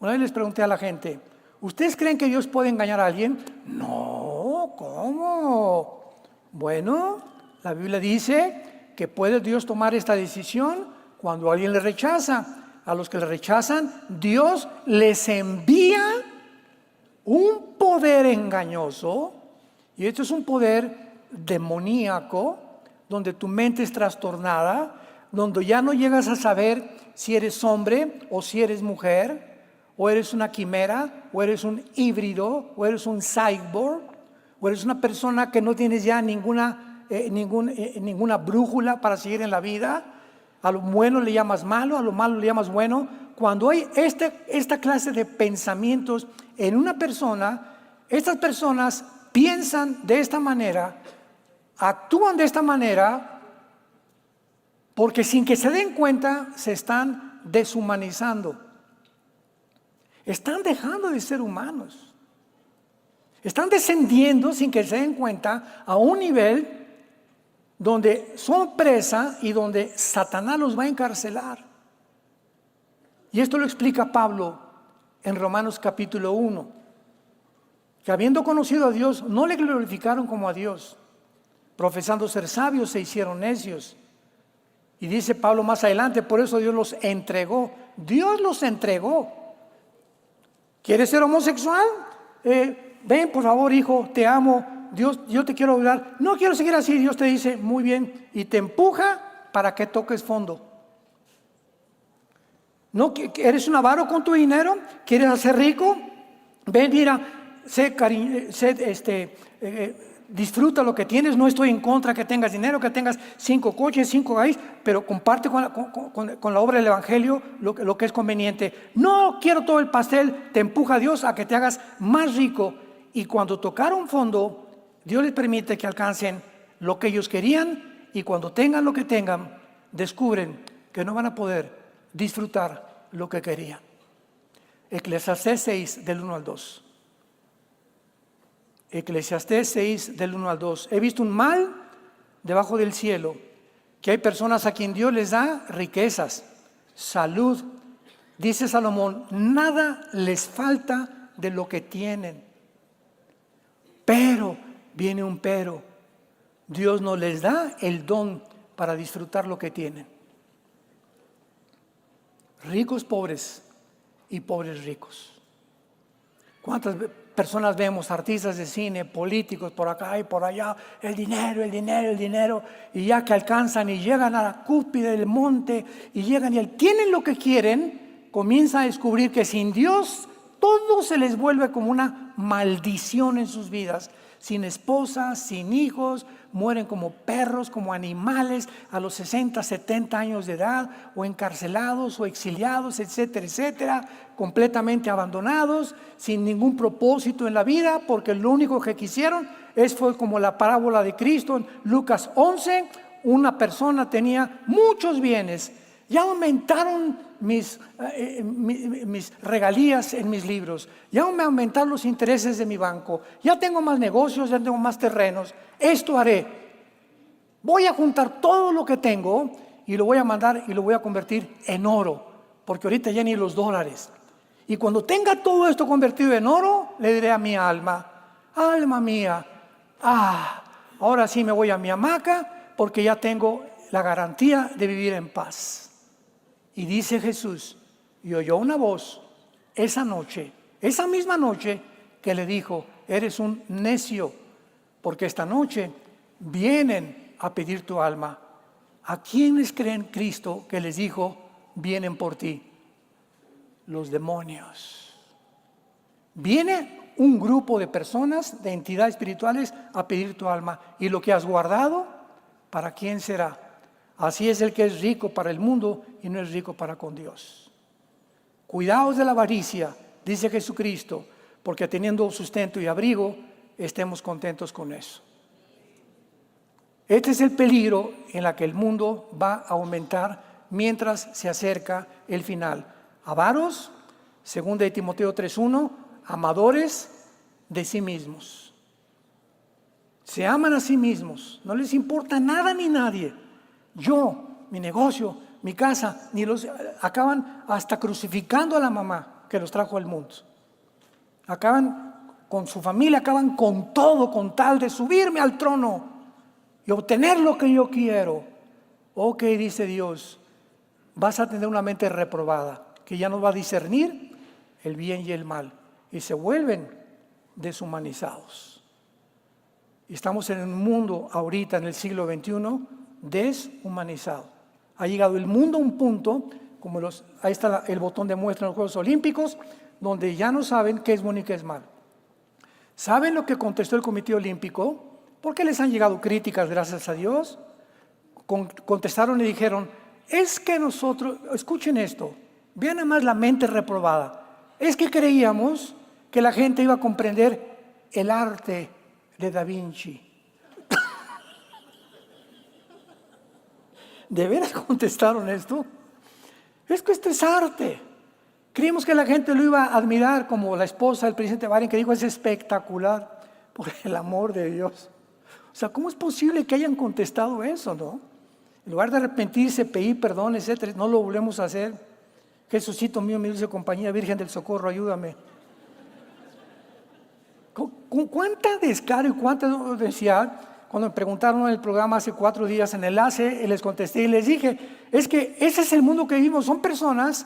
Una vez les pregunté a la gente: ¿ustedes creen que Dios puede engañar a alguien? No, ¿cómo? Bueno, la Biblia dice que puede Dios tomar esta decisión cuando alguien le rechaza. A los que le rechazan, Dios les envía un poder engañoso, y esto es un poder demoníaco, donde tu mente es trastornada, donde ya no llegas a saber si eres hombre o si eres mujer, o eres una quimera, o eres un híbrido, o eres un cyborg, o eres una persona que no tienes ya ninguna brújula para seguir en la vida. A lo bueno le llamas malo, a lo malo le llamas bueno. Cuando hay esta clase de pensamientos en una persona, estas personas piensan de esta manera, actúan de esta manera, porque sin que se den cuenta se están deshumanizando. Están dejando de ser humanos. Están descendiendo sin que se den cuenta a un nivel donde son presa y donde Satanás los va a encarcelar. Y esto lo explica Pablo en Romanos capítulo 1, que habiendo conocido a Dios, no le glorificaron como a Dios, profesando ser sabios, se hicieron necios. Y dice Pablo más adelante, por eso Dios los entregó. Dios los entregó. ¿Quieres ser homosexual? Ven, por favor, hijo, te amo. Dios, yo te quiero ayudar. No quiero seguir así. Dios te dice, muy bien, y te empuja para que toques fondo. ¿No eres un avaro con tu dinero? ¿Quieres hacer rico? Ven, mira, disfruta lo que tienes. No estoy en contra que tengas dinero, que tengas 5 coches, 5 gallos, pero comparte con la obra del Evangelio lo que es conveniente. No quiero todo el pastel. Te empuja a Dios a que te hagas más rico. Y cuando tocaron fondo, Dios les permite que alcancen lo que ellos querían, y cuando tengan lo que tengan, descubren que no van a poder disfrutar lo que querían. Eclesiastés 6 del 1 al 2. Eclesiastés 6 del 1 al 2. He visto un mal debajo del cielo, que hay personas a quien Dios les da riquezas, salud. Dice Salomón, nada les falta de lo que tienen. Pero, viene un pero, Dios no les da el don para disfrutar lo que tienen. Ricos pobres y pobres ricos. ¿Cuántas personas vemos? Artistas de cine, políticos por acá y por allá, el dinero, el dinero, el dinero, y ya que alcanzan y llegan a la cúspide del monte y llegan y tienen lo que quieren, comienzan a descubrir que sin Dios todo se les vuelve como una maldición en sus vidas. Sin esposa, sin hijos, mueren como perros, como animales a los 60, 70 años de edad, o encarcelados o exiliados, etcétera, etcétera, completamente abandonados, sin ningún propósito en la vida, porque lo único que quisieron fue como la parábola de Cristo en Lucas 11, una persona tenía muchos bienes. Ya aumentaron mis regalías en mis libros, ya me aumentaron los intereses de mi banco, ya tengo más negocios, ya tengo más terrenos. Esto haré, voy a juntar todo lo que tengo y lo voy a mandar y lo voy a convertir en oro, porque ahorita ya ni los dólares. Y cuando tenga todo esto convertido en oro, le diré a mi alma, alma mía, ahora sí me voy a mi hamaca, porque ya tengo la garantía de vivir en paz. Y dice Jesús, y oyó una voz esa noche, esa misma noche, que le dijo, eres un necio, porque esta noche vienen a pedir tu alma. ¿A quiénes creen Cristo que les dijo, vienen por ti? Los demonios. Viene un grupo de personas, de entidades espirituales, a pedir tu alma. Y lo que has guardado, ¿para quién será? Así es el que es rico para el mundo y no es rico para con Dios. Cuidaos de la avaricia, dice Jesucristo, porque teniendo sustento y abrigo, estemos contentos con eso. Este es el peligro en el que el mundo va a aumentar mientras se acerca el final. Avaros, 2 de Timoteo 3:1, amadores de sí mismos. Se aman a sí mismos, no les importa nada ni nadie. Yo, mi negocio, mi casa, acaban hasta crucificando a la mamá que los trajo al mundo. Acaban con su familia, acaban con todo, con tal de subirme al trono y obtener lo que yo quiero. Ok, dice Dios, vas a tener una mente reprobada, que ya no va a discernir el bien y el mal, y se vuelven deshumanizados. Y estamos en un mundo ahorita, en el siglo XXI, deshumanizado. Ha llegado el mundo a un punto, como ahí está el botón de muestra en los Juegos Olímpicos, donde ya no saben qué es bueno y qué es malo. ¿Saben lo que contestó el Comité Olímpico? ¿Por qué les han llegado críticas, gracias a Dios? Contestaron y dijeron, es que nosotros, escuchen esto, vean nada más la mente reprobada, es que creíamos que la gente iba a comprender el arte de Da Vinci. ¿De veras contestaron esto? Es que esto es arte. Creímos que la gente lo iba a admirar, como la esposa del presidente Biden, que dijo, es espectacular, por el amor de Dios. O sea, ¿cómo es posible que hayan contestado eso, no? En lugar de arrepentirse, pedir perdón, etcétera, no lo volvemos a hacer. Jesucito mío, mi dulce compañía, Virgen del Socorro, ayúdame. ¿Con cuánta descaro y cuánta decía? cuando me preguntaron en el programa hace 4 días en Enlace, les contesté y les dije, es que ese es el mundo que vivimos, son personas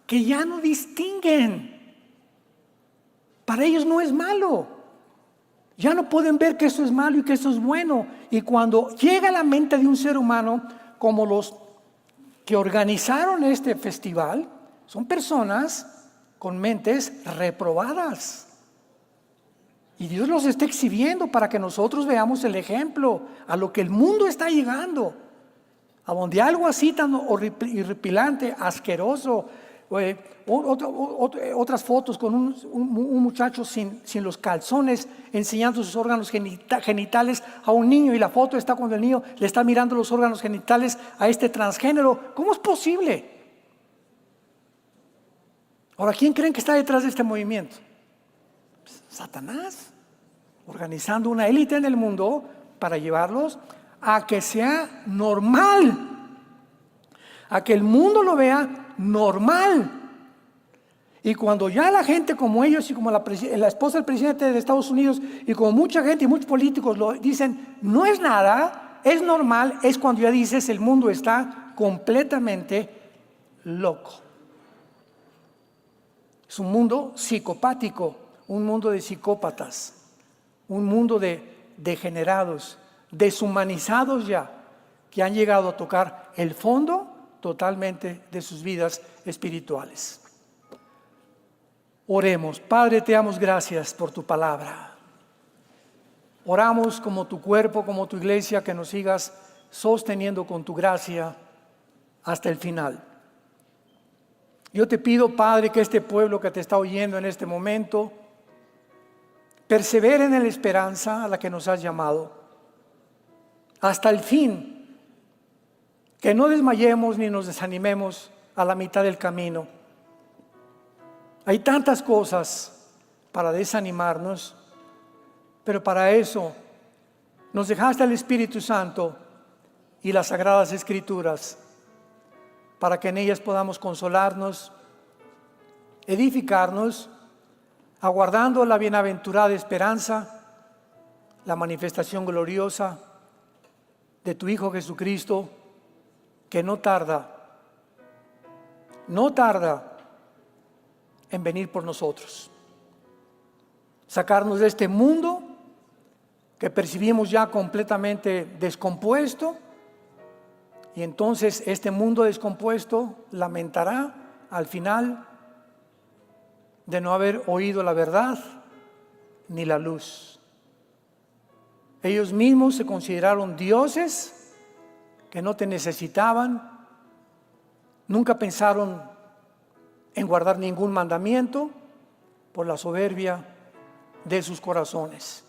que ya no distinguen. Para ellos no es malo. Ya no pueden ver que esto es malo y que esto es bueno. Y cuando llega a la mente de un ser humano, como los que organizaron este festival, son personas con mentes reprobadas. Y Dios los está exhibiendo para que nosotros veamos el ejemplo a lo que el mundo está llegando. A donde algo así tan horripilante, asqueroso. Otras fotos con un muchacho sin los calzones enseñando sus órganos genitales a un niño, y la foto está cuando el niño le está mirando los órganos genitales a este transgénero. ¿Cómo es posible? Ahora, ¿quién creen que está detrás de este movimiento? Satanás, organizando una élite en el mundo para llevarlos a que sea normal, a que el mundo lo vea normal. Y cuando ya la gente como ellos y como la esposa del presidente de Estados Unidos y como mucha gente y muchos políticos lo dicen, no es nada, es normal, es cuando ya dices el mundo está completamente loco. Es un mundo psicopático, un mundo de psicópatas, un mundo de degenerados, deshumanizados ya, que han llegado a tocar el fondo totalmente de sus vidas espirituales. Oremos. Padre, te damos gracias por tu palabra. Oramos como tu cuerpo, como tu iglesia, que nos sigas sosteniendo con tu gracia hasta el final. Yo te pido, Padre, que este pueblo que te está oyendo en este momento persevere en la esperanza a la que nos has llamado hasta el fin, que no desmayemos ni nos desanimemos a la mitad del camino. Hay tantas cosas para desanimarnos, pero para eso nos dejaste el Espíritu Santo y las Sagradas Escrituras, para que en ellas podamos consolarnos, edificarnos, aguardando la bienaventurada esperanza, la manifestación gloriosa de tu Hijo Jesucristo, que no tarda en venir por nosotros, sacarnos de este mundo que percibimos ya completamente descompuesto, y entonces este mundo descompuesto lamentará al final de no haber oído la verdad ni la luz. Ellos mismos se consideraron dioses que no te necesitaban, nunca pensaron en guardar ningún mandamiento por la soberbia de sus corazones.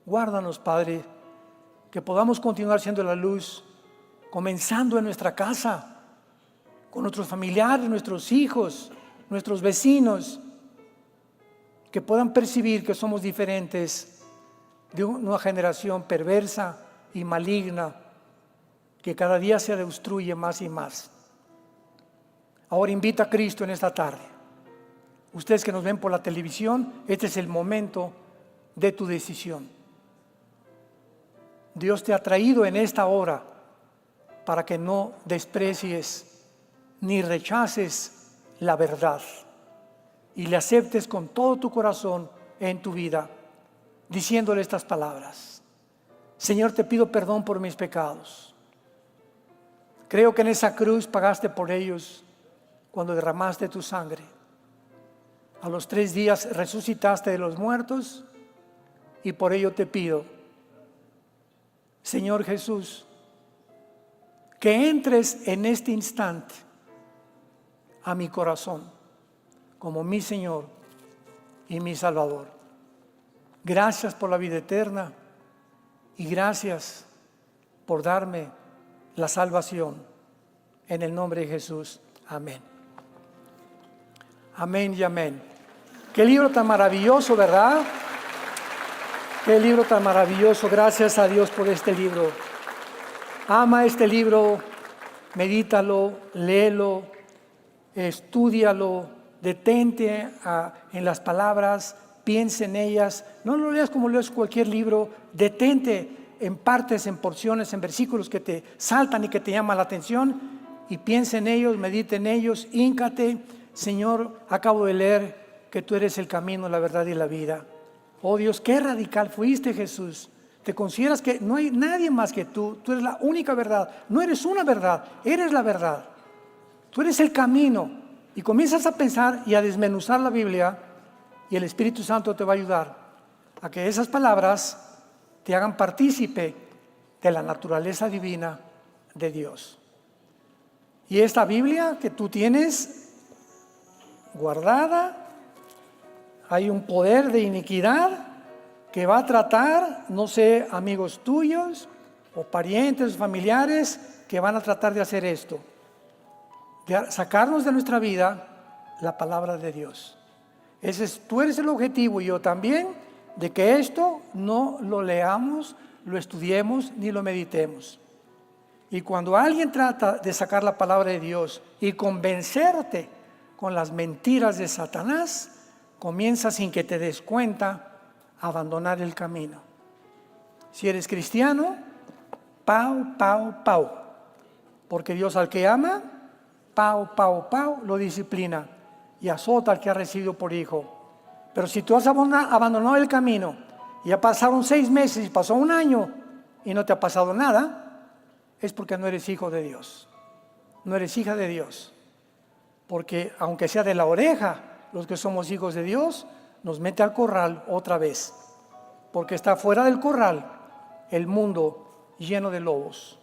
Guárdanos, Padre, que podamos continuar siendo la luz, comenzando en nuestra casa, con nuestros familiares, nuestros hijos, nuestros vecinos, que puedan percibir que somos diferentes de una generación perversa y maligna que cada día se destruye más y más. Ahora invita a Cristo en esta tarde. Ustedes que nos ven por la televisión, este es el momento de tu decisión. Dios te ha traído en esta hora para que no desprecies ni rechaces la verdad y le aceptes con todo tu corazón en tu vida, diciéndole estas palabras: Señor, te pido perdón por mis pecados. Creo que en esa cruz pagaste por ellos cuando derramaste tu sangre. A los 3 días resucitaste de los muertos, y por ello te pido, Señor Jesús, que entres en este instante a mi corazón como mi Señor y mi Salvador. Gracias por la vida eterna y gracias por darme la salvación. En el nombre de Jesús. Amén. Amén y amén. Qué libro tan maravilloso, ¿verdad? Qué libro tan maravilloso. Gracias a Dios por este libro. Ama este libro, medítalo, léelo, estúdialo, detente en las palabras, piensa en ellas. No lo leas como lees cualquier libro, detente en partes, en porciones, en versículos que te saltan y que te llaman la atención, y piensa en ellos, medita en ellos, híncate. Señor, acabo de leer que tú eres el camino, la verdad y la vida. Oh Dios, qué radical fuiste, Jesús. Te consideras que no hay nadie más que tú eres la única verdad. No eres una verdad, eres la verdad. Tú eres el camino. Y comienzas a pensar y a desmenuzar la Biblia, y el Espíritu Santo te va a ayudar a que esas palabras te hagan partícipe de la naturaleza divina de Dios. Y esta Biblia que tú tienes guardada, hay un poder de iniquidad que va a tratar, no sé, amigos tuyos o parientes, familiares, que van a tratar de hacer esto, de sacarnos de nuestra vida la palabra de Dios. Tú eres el objetivo, y yo también, de que esto no lo leamos, lo estudiemos ni lo meditemos. Y cuando alguien trata de sacar la palabra de Dios y convencerte con las mentiras de Satanás, comienza sin que te des cuenta a abandonar el camino. Si eres cristiano, pau, pau, pau. Porque Dios al que ama, pau, pau, pau, lo disciplina y azota al que ha recibido por hijo. Pero si tú has abandonado el camino, y ya pasaron 6 meses y pasó 1 año y no te ha pasado nada, es porque no eres hijo de Dios, no eres hija de Dios. Porque aunque sea de la oreja, los que somos hijos de Dios, nos mete al corral otra vez. Porque está fuera del corral el mundo lleno de lobos,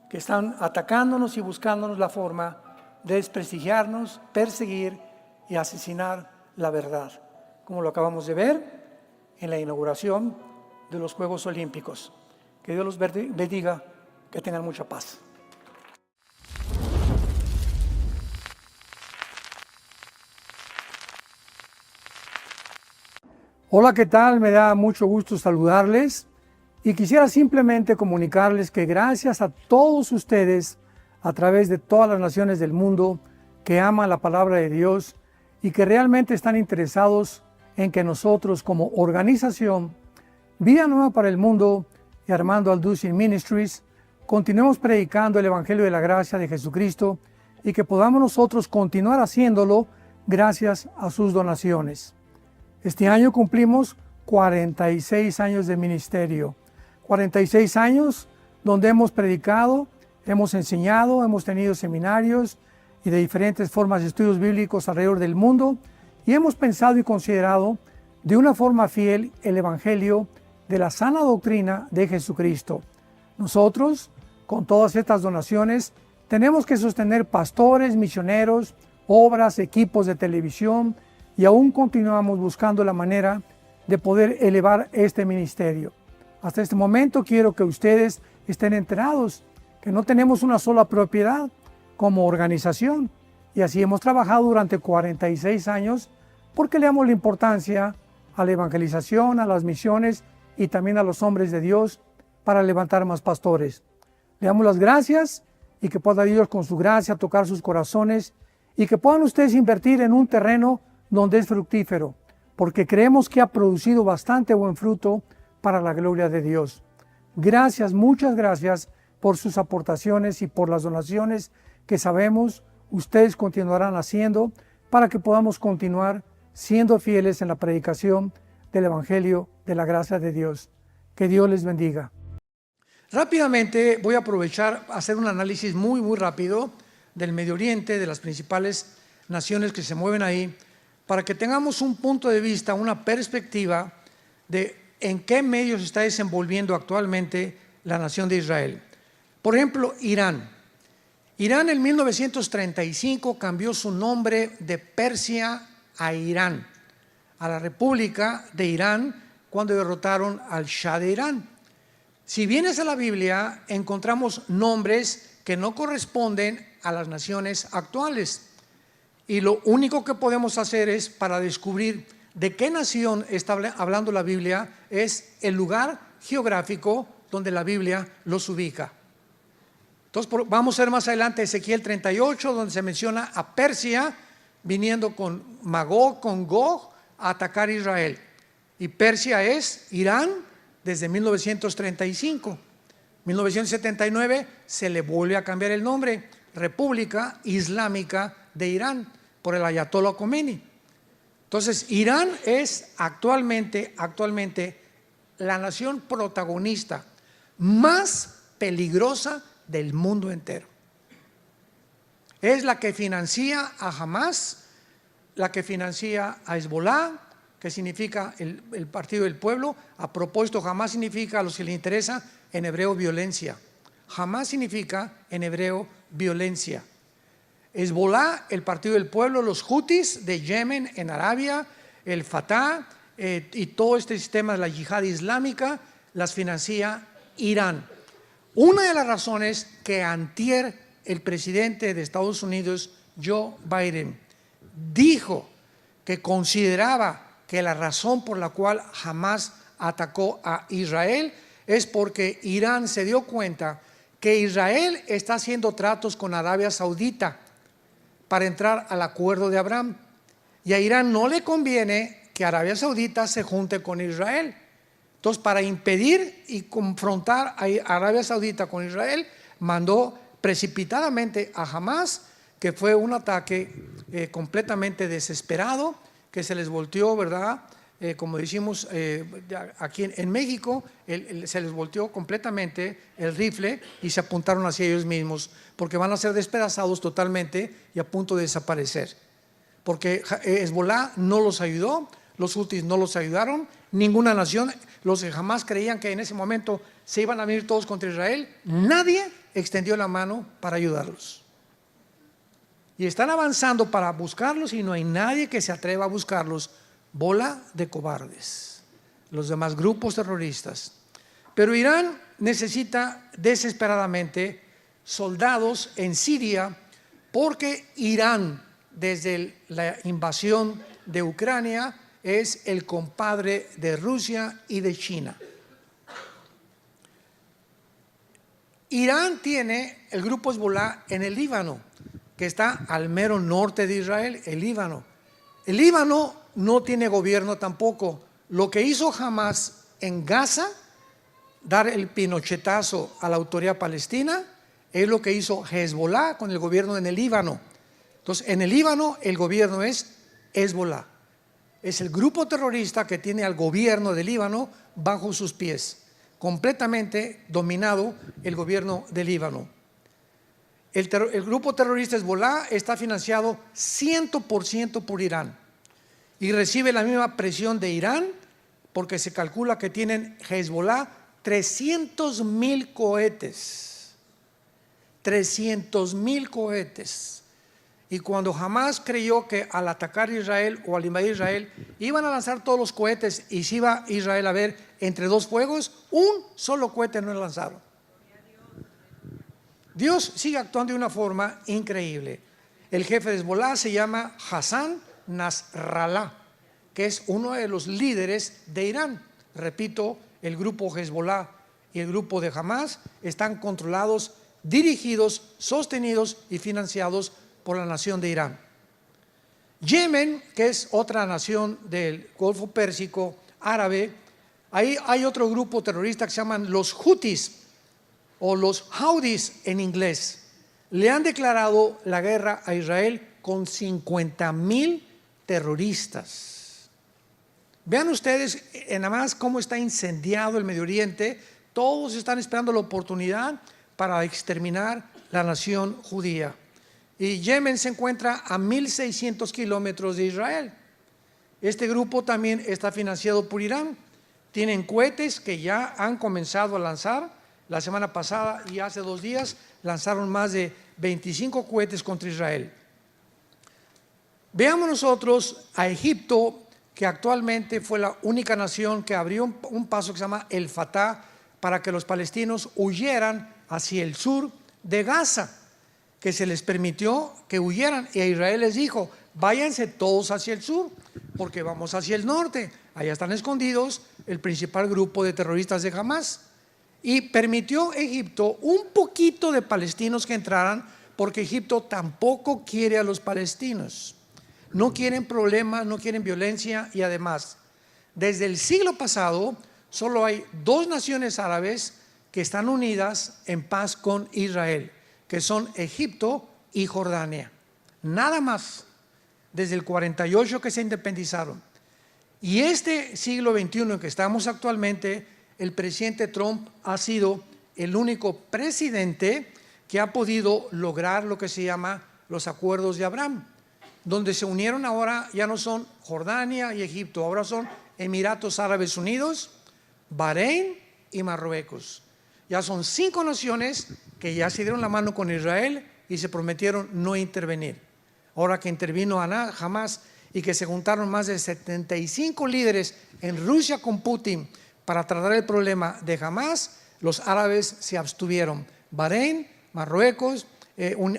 que están atacándonos y buscándonos la forma de desprestigiarnos, perseguir y asesinar la verdad, como lo acabamos de ver en la inauguración de los Juegos Olímpicos. Que Dios los bendiga, que tengan mucha paz. Hola, ¿qué tal? Me da mucho gusto saludarles y quisiera simplemente comunicarles que gracias a todos ustedes a través de todas las naciones del mundo que aman la palabra de Dios y que realmente están interesados en que nosotros como organización Vida Nueva para el Mundo y Armando Alducin Ministries continuemos predicando el Evangelio de la Gracia de Jesucristo y que podamos nosotros continuar haciéndolo gracias a sus donaciones. Este año cumplimos 46 años de ministerio, 46 años donde hemos predicado, hemos enseñado, hemos tenido seminarios y de diferentes formas de estudios bíblicos alrededor del mundo, y hemos pensado y considerado de una forma fiel el Evangelio de la sana doctrina de Jesucristo. Nosotros, con todas estas donaciones, tenemos que sostener pastores, misioneros, obras, equipos de televisión, y aún continuamos buscando la manera de poder elevar este ministerio. Hasta este momento quiero que ustedes estén enterados que no tenemos una sola propiedad como organización, y así hemos trabajado durante 46 años porque le damos la importancia a la evangelización, a las misiones y también a los hombres de Dios para levantar más pastores. Le damos las gracias y que pueda Dios con su gracia tocar sus corazones y que puedan ustedes invertir en un terreno donde es fructífero, porque creemos que ha producido bastante buen fruto para la gloria de Dios. Gracias, muchas gracias por sus aportaciones y por las donaciones que sabemos ustedes continuarán haciendo para que podamos continuar siendo fieles en la predicación del Evangelio de la gracia de Dios. Que Dios les bendiga. Rápidamente voy a aprovechar a hacer un análisis muy rápido del Medio Oriente, de las principales naciones que se mueven ahí, para que tengamos un punto de vista, una perspectiva de en qué medios se está desenvolviendo actualmente la nación de Israel. Por ejemplo, Irán. Irán en 1935 cambió su nombre de Persia a Irán, a la República de Irán, cuando derrotaron al Shah de Irán. Si vienes a la Biblia, encontramos nombres que no corresponden a las naciones actuales. Y lo único que podemos hacer es, para descubrir de qué nación está hablando la Biblia, es el lugar geográfico donde la Biblia los ubica. Entonces vamos a ver más adelante Ezequiel 38, donde se menciona a Persia viniendo con Magog, con Gog, a atacar a Israel. Y Persia es Irán, desde 1935. 1979 se le vuelve a cambiar el nombre, República Islámica de Irán, por el Ayatollah Khomeini. Entonces, Irán es actualmente la nación protagonista más peligrosa del mundo entero. Es la que financia a Hamas, la que financia a Hezbollah, que significa el Partido del Pueblo. A propósito, Hamas significa, a los que les interesa, en hebreo violencia. Hamas significa en hebreo violencia. Hezbollah, el Partido del Pueblo, los Houthis de Yemen en Arabia, el Fatah y todo este sistema de la yihad islámica las financia Irán. Una de las razones que antier el presidente de Estados Unidos, Joe Biden, dijo que consideraba que la razón por la cual Hamas atacó a Israel es porque Irán se dio cuenta que Israel está haciendo tratos con Arabia Saudita para entrar al acuerdo de Abraham, y a Irán no le conviene que Arabia Saudita se junte con Israel. Entonces, para impedir y confrontar a Arabia Saudita con Israel, mandó precipitadamente a Hamas, que fue un ataque completamente desesperado, que se les volteó, ¿verdad? Como decimos aquí en México, se les volteó completamente el rifle y se apuntaron hacia ellos mismos, porque van a ser despedazados totalmente y a punto de desaparecer. Porque Hezbollah no los ayudó, los Houthis no los ayudaron, ninguna nación, los que jamás creían que en ese momento se iban a venir todos contra Israel, nadie extendió la mano para ayudarlos. Y están avanzando para buscarlos y no hay nadie que se atreva a buscarlos. Bola de cobardes, los demás grupos terroristas. Pero Irán necesita desesperadamente soldados en Siria, porque Irán, desde la invasión de Ucrania, es el compadre de Rusia y de China. Irán tiene el grupo Hezbollah en el Líbano, que está al mero norte de Israel, el Líbano. El Líbano no tiene gobierno tampoco. Lo que hizo Hamas en Gaza, dar el pinochetazo a la autoridad palestina, es lo que hizo Hezbollah con el gobierno en el Líbano. Entonces, en el Líbano el gobierno es Hezbollah. Es el grupo terrorista que tiene al gobierno del Líbano bajo sus pies, completamente dominado el gobierno del Líbano. El grupo terrorista Hezbollah está financiado 100% por Irán y recibe la misma presión de Irán, porque se calcula que tienen Hezbollah 300,000 cohetes. 300,000 cohetes. Y cuando Hamas creyó que al atacar Israel o al invadir Israel iban a lanzar todos los cohetes y se iba Israel a ver entre dos fuegos, un solo cohete no lanzaron. Dios sigue actuando de una forma increíble. El jefe de Hezbollah se llama Hassan Nasrallah, que es uno de los líderes de Irán. Repito, el grupo Hezbollah y el grupo de Hamas están controlados, dirigidos, sostenidos y financiados por la nación de Irán. Yemen, que es otra nación del Golfo Pérsico árabe, ahí hay otro grupo terrorista que se llaman los Houthis o los Houthis en inglés. Le han declarado la guerra a Israel con 50,000 terroristas. Vean ustedes nada más cómo está incendiado el Medio Oriente. Todos están esperando la oportunidad para exterminar la nación judía. Y Yemen se encuentra a 1,600 kilómetros de Israel. Este grupo también está financiado por Irán. Tienen cohetes que ya han comenzado a lanzar. La semana pasada y hace 2 días lanzaron más de 25 cohetes contra Israel. Veamos nosotros a Egipto, que actualmente fue la única nación que abrió un paso que se llama el Fatah para que los palestinos huyeran hacia el sur de Gaza, que se les permitió que huyeran, y a Israel les dijo: váyanse todos hacia el sur, porque vamos hacia el norte, allá están escondidos el principal grupo de terroristas de Hamas. Y permitió Egipto un poquito de palestinos que entraran, porque Egipto tampoco quiere a los palestinos, no quieren problemas, no quieren violencia, y además desde el siglo pasado solo hay dos naciones árabes que están unidas en paz con Israel, que son Egipto y Jordania. Nada más, desde el 48 que se independizaron. Y este siglo XXI en que estamos actualmente, el presidente Trump ha sido el único presidente que ha podido lograr lo que se llama los acuerdos de Abraham, donde se unieron ahora, ya no son Jordania y Egipto, ahora son Emiratos Árabes Unidos, Bahrein y Marruecos. Ya son 5 naciones que ya se dieron la mano con Israel y se prometieron no intervenir. Ahora que intervino Hamas y que se juntaron más de 75 líderes en Rusia con Putin para tratar el problema de Hamas, los árabes se abstuvieron. Bahrein, Marruecos,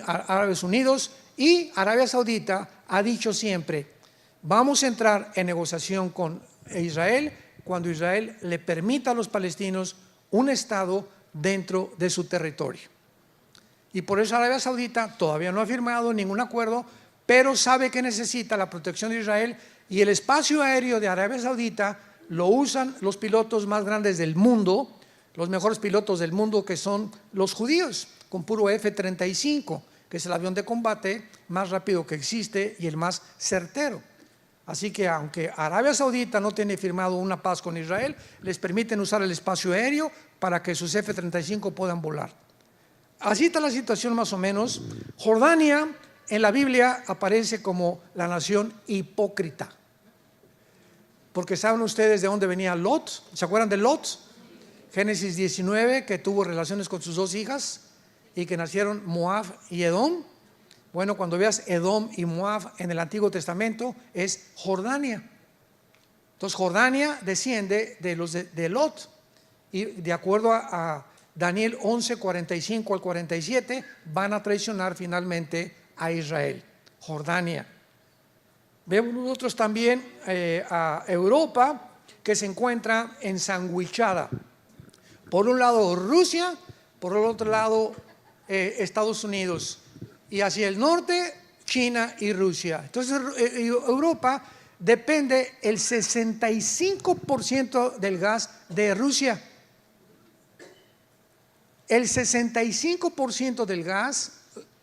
Árabes Unidos y Arabia Saudita ha dicho siempre: vamos a entrar en negociación con Israel cuando Israel le permita a los palestinos un estado dentro de su territorio. Y por eso Arabia Saudita todavía no ha firmado ningún acuerdo, pero sabe que necesita la protección de Israel, y el espacio aéreo de Arabia Saudita lo usan los pilotos más grandes del mundo, los mejores pilotos del mundo, que son los judíos, con puro F-35, que es el avión de combate más rápido que existe y el más certero. Así que aunque Arabia Saudita no tiene firmado una paz con Israel, les permiten usar el espacio aéreo para que sus F-35 puedan volar. Así está la situación más o menos. Jordania en la Biblia aparece como la nación hipócrita, porque ¿saben ustedes de dónde venía Lot? ¿Se acuerdan de Lot? Génesis 19, que tuvo relaciones con sus 2 hijas y que nacieron Moab y Edom. Bueno, cuando veas Edom y Moab en el Antiguo Testamento, es Jordania. Entonces Jordania desciende de los de Lot, y de acuerdo a Daniel 11, 45 al 47, van a traicionar finalmente a Israel. Jordania. Vemos nosotros también a Europa, que se encuentra ensanguichada. Por un lado Rusia, por el otro lado Estados Unidos, y hacia el norte China y Rusia. Entonces Europa depende el 65% del gas de Rusia. El 65% del gas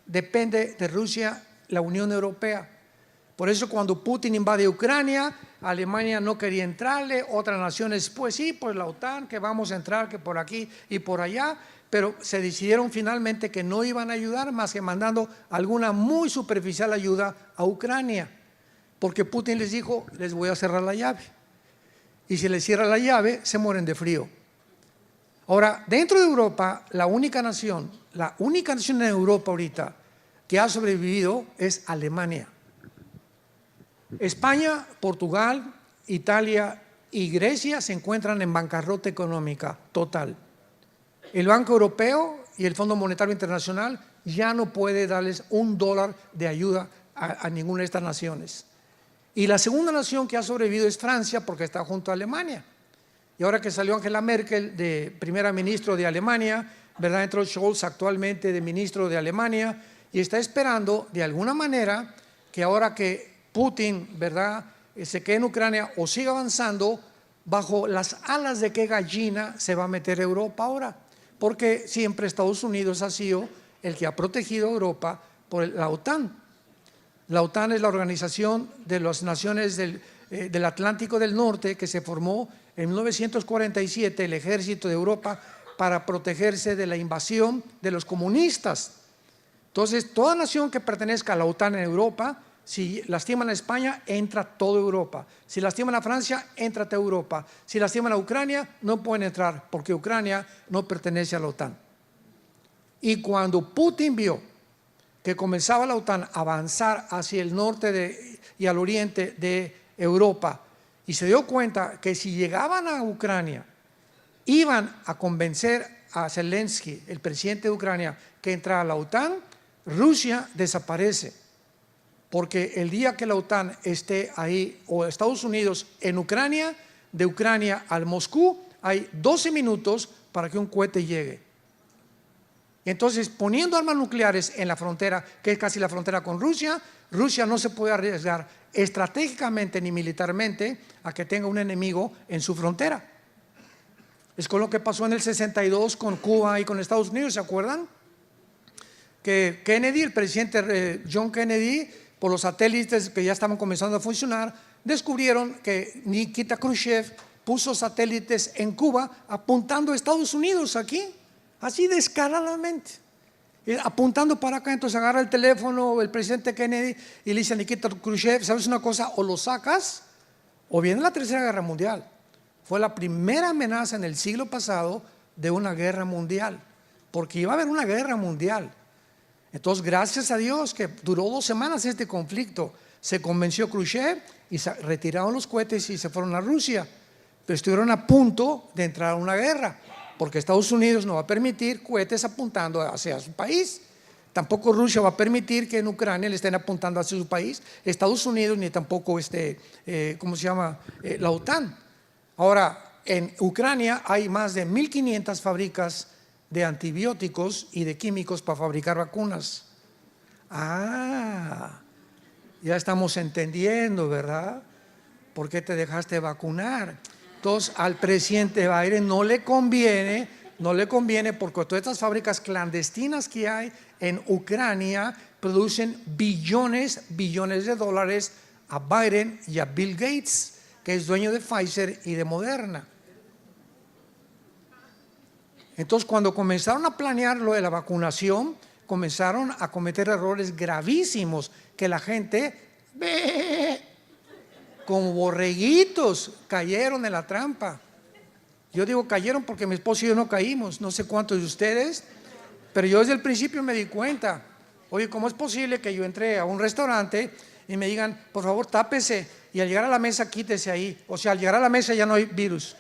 depende de Rusia, la Unión Europea. Por eso cuando Putin invade Ucrania, Alemania no quería entrarle, otras naciones, pues sí, pues la OTAN, que vamos a entrar, que por aquí y por allá, pero se decidieron finalmente que no iban a ayudar más que mandando alguna muy superficial ayuda a Ucrania, porque Putin les dijo: les voy a cerrar la llave, y si les cierra la llave se mueren de frío. Ahora, dentro de Europa, la única nación en Europa ahorita que ha sobrevivido es Alemania. España, Portugal, Italia y Grecia se encuentran en bancarrota económica total. El Banco Europeo y el Fondo Monetario Internacional ya no puede darles $1 de ayuda a ninguna de estas naciones. Y la segunda nación que ha sobrevivido es Francia, porque está junto a Alemania. Y ahora que salió Angela Merkel de primera ministra de Alemania, ¿verdad?, entró Scholz actualmente de ministro de Alemania, y está esperando de alguna manera que ahora que Putin, ¿verdad?, se quede en Ucrania o siga avanzando, bajo las alas de qué gallina se va a meter Europa ahora, porque siempre Estados Unidos ha sido el que ha protegido a Europa por la OTAN. La OTAN es la organización de las naciones del Atlántico del Norte, que se formó en 1947, el ejército de Europa, para protegerse de la invasión de los comunistas. Entonces, toda nación que pertenezca a la OTAN en Europa, si lastiman a España, entra toda Europa. Si lastiman a Francia, entra toda Europa. Si lastiman a Ucrania, no pueden entrar, porque Ucrania no pertenece a la OTAN. Y cuando Putin vio que comenzaba la OTAN a avanzar hacia el norte y al oriente de Europa, y se dio cuenta que si llegaban a Ucrania, iban a convencer a Zelensky, el presidente de Ucrania, que entrara a la OTAN, Rusia desaparece. Porque el día que la OTAN esté ahí, o Estados Unidos en Ucrania, de Ucrania al Moscú, hay 12 minutos para que un cohete llegue. Entonces, poniendo armas nucleares en la frontera, que es casi la frontera con Rusia, Rusia no se puede arriesgar estratégicamente ni militarmente a que tenga un enemigo en su frontera. Es con lo que pasó en el 62 con Cuba y con Estados Unidos, ¿se acuerdan? Que Kennedy, el presidente John Kennedy, por los satélites que ya estaban comenzando a funcionar, descubrieron que Nikita Khrushchev puso satélites en Cuba apuntando a Estados Unidos aquí, así descaradamente, apuntando para acá. Entonces agarra el teléfono el presidente Kennedy y le dice a Nikita Khrushchev: ¿sabes una cosa? O lo sacas o viene la Tercera Guerra Mundial. Fue la primera amenaza en el siglo pasado de una guerra mundial, porque iba a haber una guerra mundial. Entonces, gracias a Dios que duró 2 semanas este conflicto. Se convenció Khrushchev y se retiraron los cohetes y se fueron a Rusia. Pero estuvieron a punto de entrar a una guerra, porque Estados Unidos no va a permitir cohetes apuntando hacia su país. Tampoco Rusia va a permitir que en Ucrania le estén apuntando hacia su país, Estados Unidos, ni tampoco la OTAN. Ahora, en Ucrania hay más de 1.500 fábricas de antibióticos y de químicos para fabricar vacunas. Ya estamos entendiendo, ¿verdad? ¿Por qué te dejaste vacunar? Entonces, al presidente Biden no le conviene, porque todas estas fábricas clandestinas que hay en Ucrania producen billones de dólares a Biden y a Bill Gates, que es dueño de Pfizer y de Moderna. Entonces, cuando comenzaron a planear lo de la vacunación, comenzaron a cometer errores gravísimos que la gente, como borreguitos, cayeron en la trampa. Yo digo cayeron porque mi esposo y yo no caímos, no sé cuántos de ustedes, pero yo desde el principio me di cuenta. Oye, ¿cómo es posible que yo entré a un restaurante y me digan: por favor, tápese, y al llegar a la mesa quítese ahí? O sea, al llegar a la mesa ya no hay virus.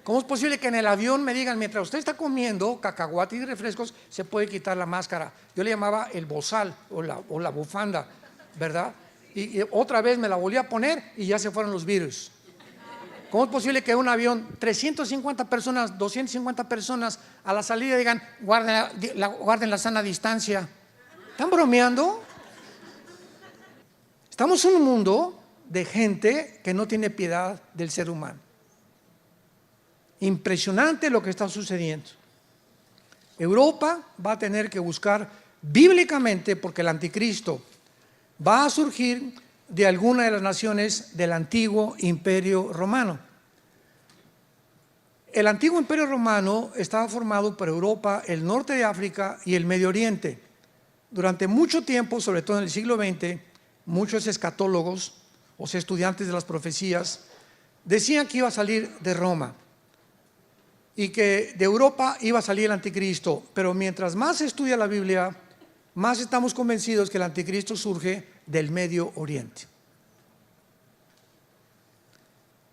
¿Cómo es posible que en el avión me digan: mientras usted está comiendo cacahuates y refrescos, se puede quitar la máscara? Yo le llamaba el bozal o la bufanda, ¿verdad? Y otra vez me la volví a poner y ya se fueron los virus. ¿Cómo es posible que un avión, 350 personas, 250 personas, a la salida digan: guarden la sana distancia? ¿Están bromeando? Estamos en un mundo de gente que no tiene piedad del ser humano. Impresionante lo que está sucediendo. Europa va a tener que buscar bíblicamente, porque el anticristo va a surgir de alguna de las naciones del antiguo imperio romano. El antiguo imperio romano estaba formado por Europa, el norte de África y el Medio Oriente. Durante mucho tiempo, sobre todo en el siglo XX, muchos escatólogos, o sea, estudiantes de las profecías, decían que iba a salir de Roma y que de Europa iba a salir el anticristo. Pero mientras más se estudia la Biblia, más estamos convencidos que el anticristo surge del Medio Oriente.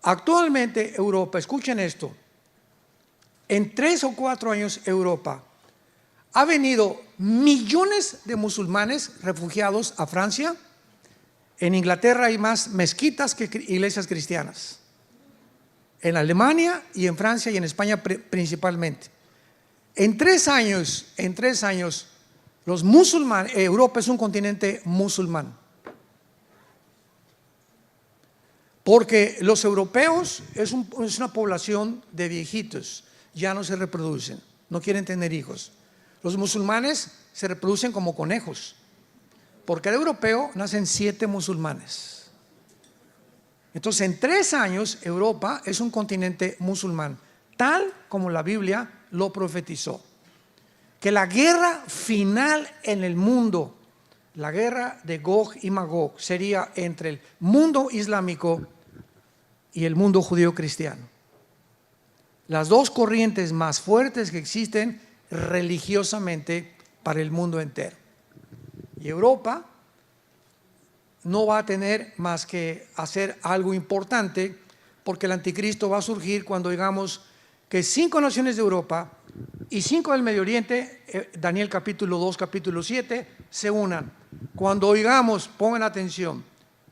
Actualmente Europa, escuchen esto, en 3 o 4 años Europa ha venido millones de musulmanes refugiados a Francia. En Inglaterra hay más mezquitas que iglesias cristianas. En Alemania y en Francia y en España principalmente. En 3 años, los musulmanes, Europa es un continente musulmán. Porque los europeos es una población de viejitos, ya no se reproducen, no quieren tener hijos. Los musulmanes se reproducen como conejos. Por cada europeo nacen 7 musulmanes. Entonces, en 3 años, Europa es un continente musulmán, tal como la Biblia lo profetizó. Que la guerra final en el mundo, la guerra de Gog y Magog, sería entre el mundo islámico y el mundo judío cristiano. Las 2 corrientes más fuertes que existen religiosamente para el mundo entero. Y Europa no va a tener más que hacer algo importante, porque el anticristo va a surgir cuando digamos que 5 naciones de Europa y 5 del Medio Oriente, Daniel capítulo 2, capítulo 7, se unan. Cuando oigamos, pongan atención,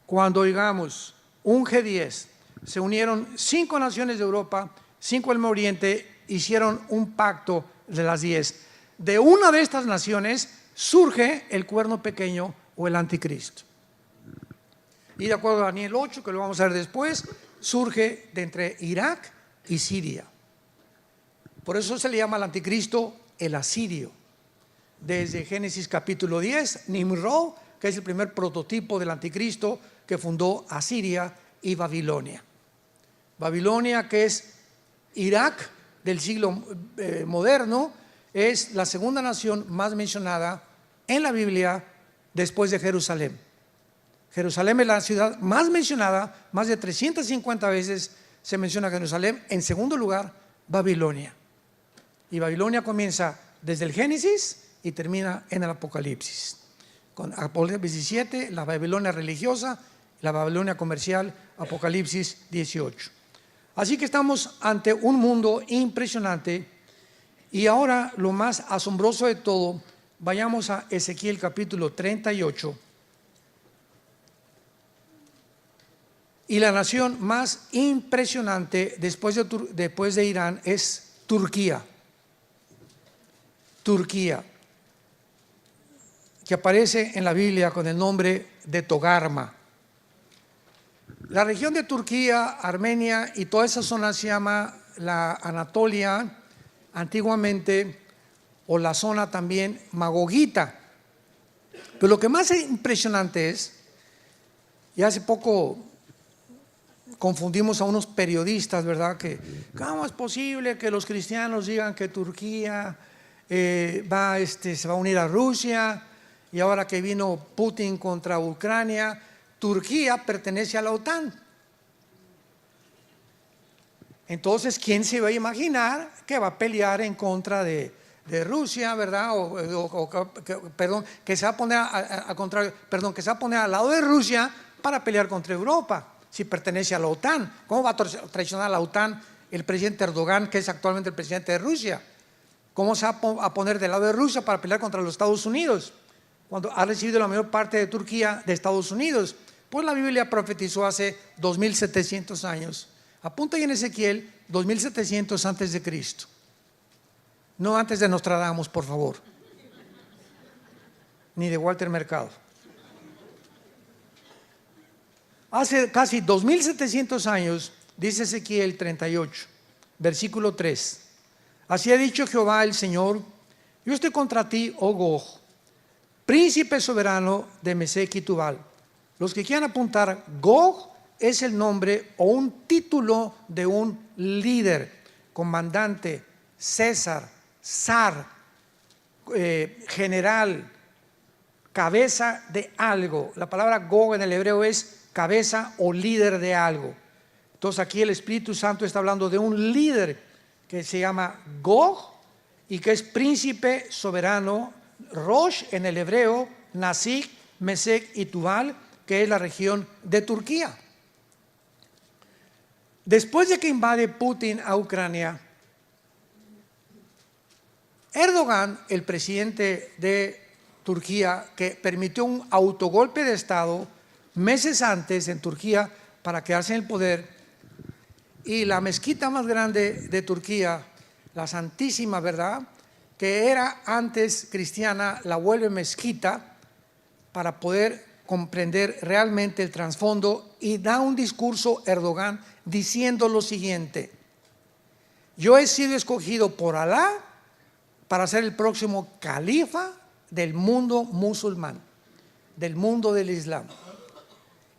cuando oigamos un G10, se unieron 5 naciones de Europa, 5 del Medio Oriente, hicieron un pacto de las 10. De una de estas naciones surge el cuerno pequeño o el anticristo. Y de acuerdo a Daniel 8, que lo vamos a ver después, surge de entre Irak y Siria. Por eso se le llama al anticristo el asirio. Desde Génesis capítulo 10, Nimrod, que es el primer prototipo del anticristo que fundó Asiria y Babilonia. Babilonia, que es Irak del siglo moderno, es la segunda nación más mencionada en la Biblia después de Jerusalén. Jerusalén es la ciudad más mencionada, más de 350 veces se menciona Jerusalén. En segundo lugar, Babilonia. Y Babilonia comienza desde el Génesis y termina en el Apocalipsis. Con Apocalipsis 17, la Babilonia religiosa, la Babilonia comercial, Apocalipsis 18. Así que estamos ante un mundo impresionante. Y ahora lo más asombroso de todo, vayamos a Ezequiel capítulo 38. Y la nación más impresionante después de Irán es Turquía. Turquía, que aparece en la Biblia con el nombre de Togarma. La región de Turquía, Armenia y toda esa zona se llama la Anatolia antiguamente, o la zona también magogita. Pero lo que más impresionante es, y hace poco confundimos a unos periodistas, ¿verdad? Que ¿cómo es posible que los cristianos digan que Turquía se va a unir a Rusia? Y ahora que vino Putin contra Ucrania, Turquía pertenece a la OTAN. Entonces, ¿quién se va a imaginar que va a pelear en contra de Rusia, ¿verdad? Que se va a poner que se va a poner al lado de Rusia para pelear contra Europa, si pertenece a la OTAN. ¿Cómo va a traicionar a la OTAN el presidente Erdogan, que es actualmente el presidente de Rusia? ¿Cómo se va a poner del lado de Rusia para pelear contra los Estados Unidos, cuando ha recibido la mayor parte de Turquía de Estados Unidos? Pues la Biblia profetizó hace 2700 años. Apunta ahí en Ezequiel, 2700 antes de Cristo. No antes de Nostradamus, por favor. Ni de Walter Mercado. Hace casi 2700 años, dice Ezequiel 38, versículo 3. Así ha dicho Jehová el Señor: yo estoy contra ti, oh Gog, príncipe soberano de Mesec y Tubal. Los que quieran apuntar, Gog es el nombre o un título de un líder, comandante, César, zar, general, cabeza de algo. La palabra Gog en el hebreo es cabeza o líder de algo. Entonces aquí el Espíritu Santo está hablando de un líder que se llama Gog y que es príncipe soberano, Rosh en el hebreo, Nasik, Mesec y Tubal, que es la región de Turquía. Después de que invade Putin a Ucrania, Erdogan, el presidente de Turquía, que permitió un autogolpe de Estado meses antes en Turquía para quedarse en el poder, y la mezquita más grande de Turquía, la Santísima, ¿verdad?, que era antes cristiana, la vuelve mezquita para poder comprender realmente el trasfondo, y da un discurso Erdogan diciendo lo siguiente: yo he sido escogido por Alá para ser el próximo califa del mundo musulmán, del mundo del Islam,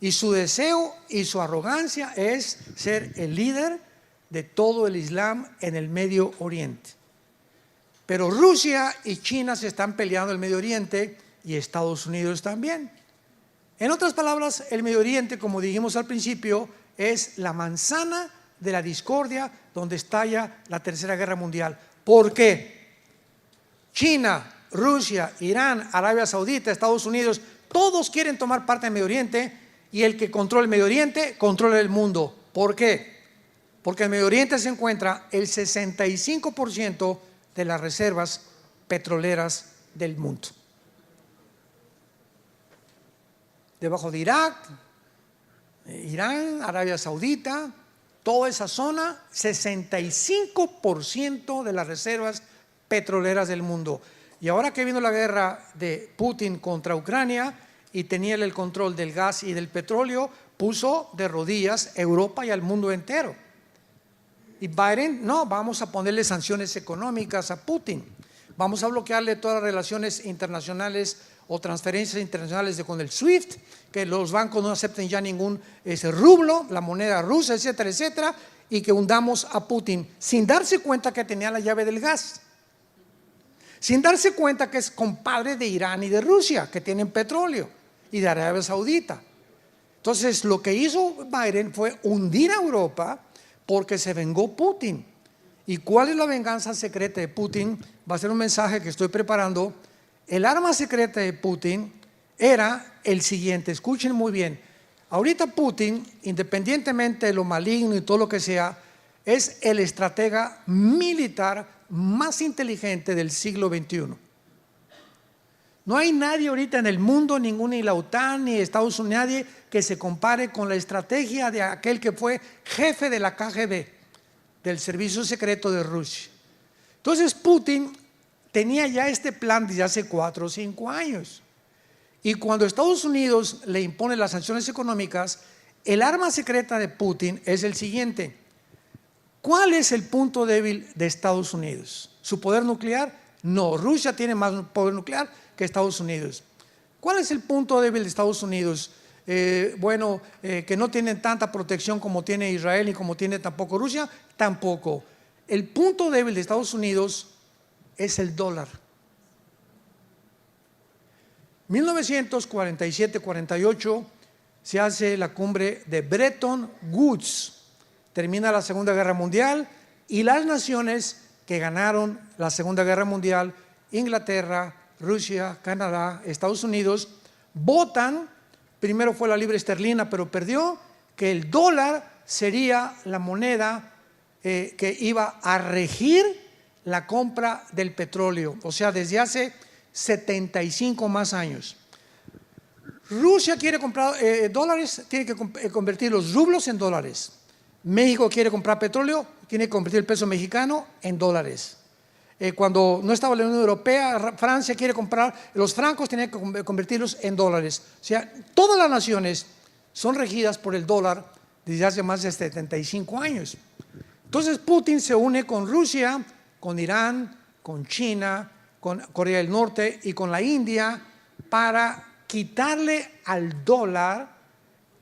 y su deseo y su arrogancia es ser el líder de todo el Islam en el Medio Oriente. Pero Rusia y China se están peleando en el Medio Oriente, y Estados Unidos también. En otras palabras, el Medio Oriente, como dijimos al principio, es la manzana de la discordia donde estalla la Tercera Guerra Mundial. ¿Por qué? China, Rusia, Irán, Arabia Saudita, Estados Unidos, todos quieren tomar parte del Medio Oriente, y el que controla el Medio Oriente controla el mundo. ¿Por qué? Porque en el Medio Oriente se encuentra el 65% de las reservas petroleras del mundo. Debajo de Irak, Irán, Arabia Saudita, toda esa zona, 65% de las reservas petroleras del mundo. Y ahora que vino la guerra de Putin contra Ucrania, y tenía el control del gas y del petróleo, puso de rodillas a Europa y al mundo entero. Y Biden, no, vamos a ponerle sanciones económicas a Putin, vamos a bloquearle todas las relaciones internacionales o transferencias internacionales con el SWIFT, que los bancos no acepten ya ningún rublo, la moneda rusa, etcétera, etcétera, y que hundamos a Putin, sin darse cuenta que tenía la llave del gas, sin darse cuenta que es compadre de Irán y de Rusia, que tienen petróleo, y de Arabia Saudita. Entonces lo que hizo Biden fue hundir a Europa porque se vengó Putin. ¿Y cuál es la venganza secreta de Putin? Va a ser un mensaje que estoy preparando. El arma secreta de Putin era el siguiente, escuchen muy bien. Ahorita Putin, independientemente de lo maligno y todo lo que sea, es el estratega militar más inteligente del siglo XXI. No hay nadie ahorita en el mundo, ni la OTAN, ni Estados Unidos, nadie que se compare con la estrategia de aquel que fue jefe de la KGB, del servicio secreto de Rusia. Entonces Putin tenía ya este plan desde hace 4 o 5 años. Y cuando Estados Unidos le impone las sanciones económicas, el arma secreta de Putin es el siguiente. ¿Cuál es el punto débil de Estados Unidos? ¿Su poder nuclear? No, Rusia tiene más poder nuclear que Estados Unidos. ¿Cuál es el punto débil de Estados Unidos? Que no tienen tanta protección como tiene Israel y como tiene tampoco Rusia, tampoco. El punto débil de Estados Unidos es el dólar. 1947-48 se hace la cumbre de Bretton Woods, termina la Segunda Guerra Mundial y las naciones que ganaron la Segunda Guerra Mundial, Inglaterra, Rusia, Canadá, Estados Unidos, votan, primero fue la libra esterlina pero perdió, que el dólar sería la moneda que iba a regir la compra del petróleo, o sea, desde hace 75 más años. Rusia quiere comprar dólares, tiene que convertir los rublos en dólares. México quiere comprar petróleo, tiene que convertir el peso mexicano en dólares. Cuando no estaba la Unión Europea, Francia quiere comprar los francos, tiene que convertirlos en dólares. O sea, todas las naciones son regidas por el dólar desde hace más de 75 años. Entonces Putin se une con Rusia, con Irán, con China, con Corea del Norte y con la India para quitarle al dólar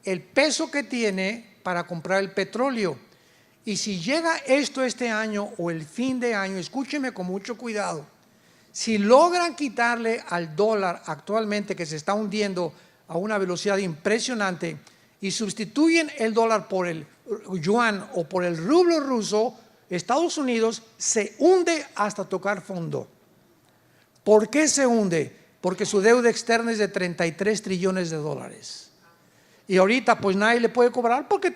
el peso que tiene para comprar el petróleo. Y si llega esto este año o el fin de año, escúcheme con mucho cuidado, si logran quitarle al dólar actualmente que se está hundiendo a una velocidad impresionante y sustituyen el dólar por el yuan o por el rublo ruso, Estados Unidos se hunde hasta tocar fondo. ¿Por qué se hunde? Porque su deuda externa es de 33 trillones de dólares. Y ahorita pues nadie le puede cobrar porque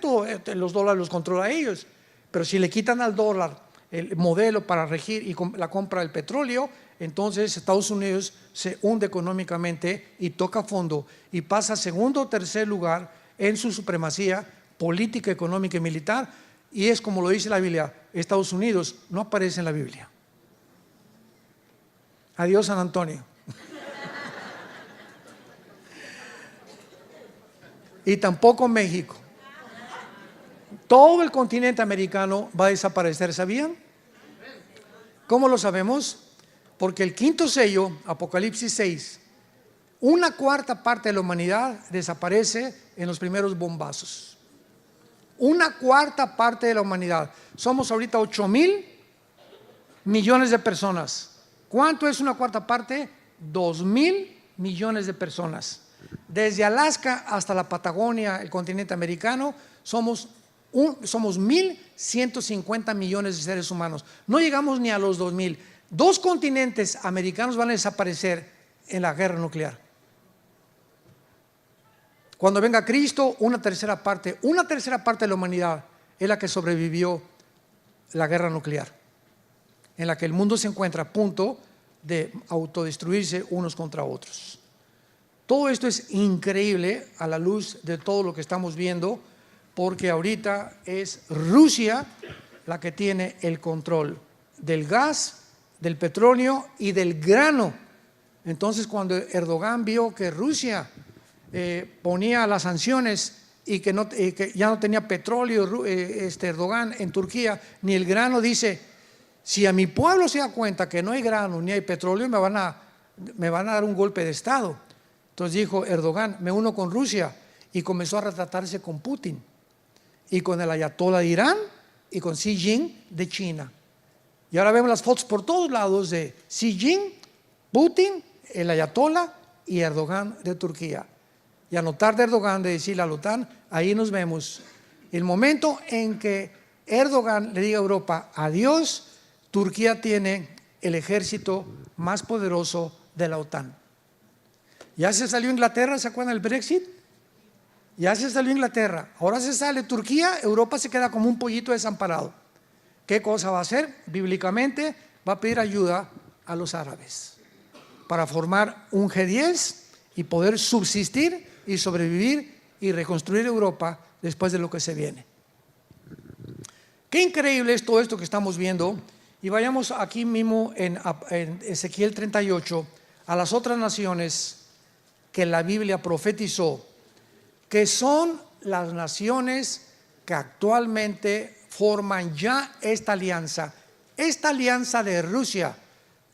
los dólares los controla ellos. Pero si le quitan al dólar el modelo para regir y la compra del petróleo, entonces Estados Unidos se hunde económicamente y toca fondo y pasa a segundo o tercer lugar en su supremacía política, económica y militar. Y es como lo dice la Biblia, Estados Unidos no aparece en la Biblia. Adiós, San Antonio. Y tampoco México. Todo el continente americano va a desaparecer, ¿sabían? ¿Cómo lo sabemos? Porque el quinto sello, Apocalipsis 6, 1/4 parte de la humanidad desaparece en los primeros bombazos. 1/4 parte de la humanidad. Somos ahorita 8,000 millones de personas. ¿Cuánto es 1/4 parte? 2,000 millones de personas. Desde Alaska hasta la Patagonia, el continente americano, somos 1,150 millones de seres humanos. No llegamos ni a los 2,000. 2 continentes americanos van a desaparecer en la guerra nuclear. Cuando venga Cristo, una tercera parte de la humanidad es la que sobrevivió la guerra nuclear, en la que el mundo se encuentra a punto de autodestruirse unos contra otros. Todo esto es increíble a la luz de todo lo que estamos viendo, porque ahorita es Rusia la que tiene el control del gas, del petróleo y del grano. Entonces cuando Erdogan vio que Rusia ponía las sanciones y que ya no tenía petróleo Erdogan en Turquía, ni el grano, dice: si a mi pueblo se da cuenta que no hay grano ni hay petróleo, me van a dar un golpe de Estado. Entonces dijo Erdogan: me uno con Rusia, y comenzó a retratarse con Putin y con el ayatollah de Irán y con Xi Jinping de China. Y ahora vemos las fotos por todos lados de Xi Jinping, Putin, el ayatollah y Erdogan de Turquía. Y a notar de Erdogan de decirle a la OTAN: ahí nos vemos. El momento en que Erdogan le diga a Europa adiós, Turquía tiene el ejército más poderoso de la OTAN. Ya se salió Inglaterra, ¿se acuerdan del Brexit? Ya se salió Inglaterra, ahora se sale Turquía, Europa se queda como un pollito desamparado. ¿Qué cosa va a hacer? Bíblicamente va a pedir ayuda a los árabes para formar un G10 y poder subsistir y sobrevivir y reconstruir Europa después de lo que se viene. Qué increíble es todo esto que estamos viendo. Y vayamos aquí mismo en Ezequiel 38 a las otras naciones que la Biblia profetizó, que son las naciones que actualmente forman ya esta alianza de Rusia,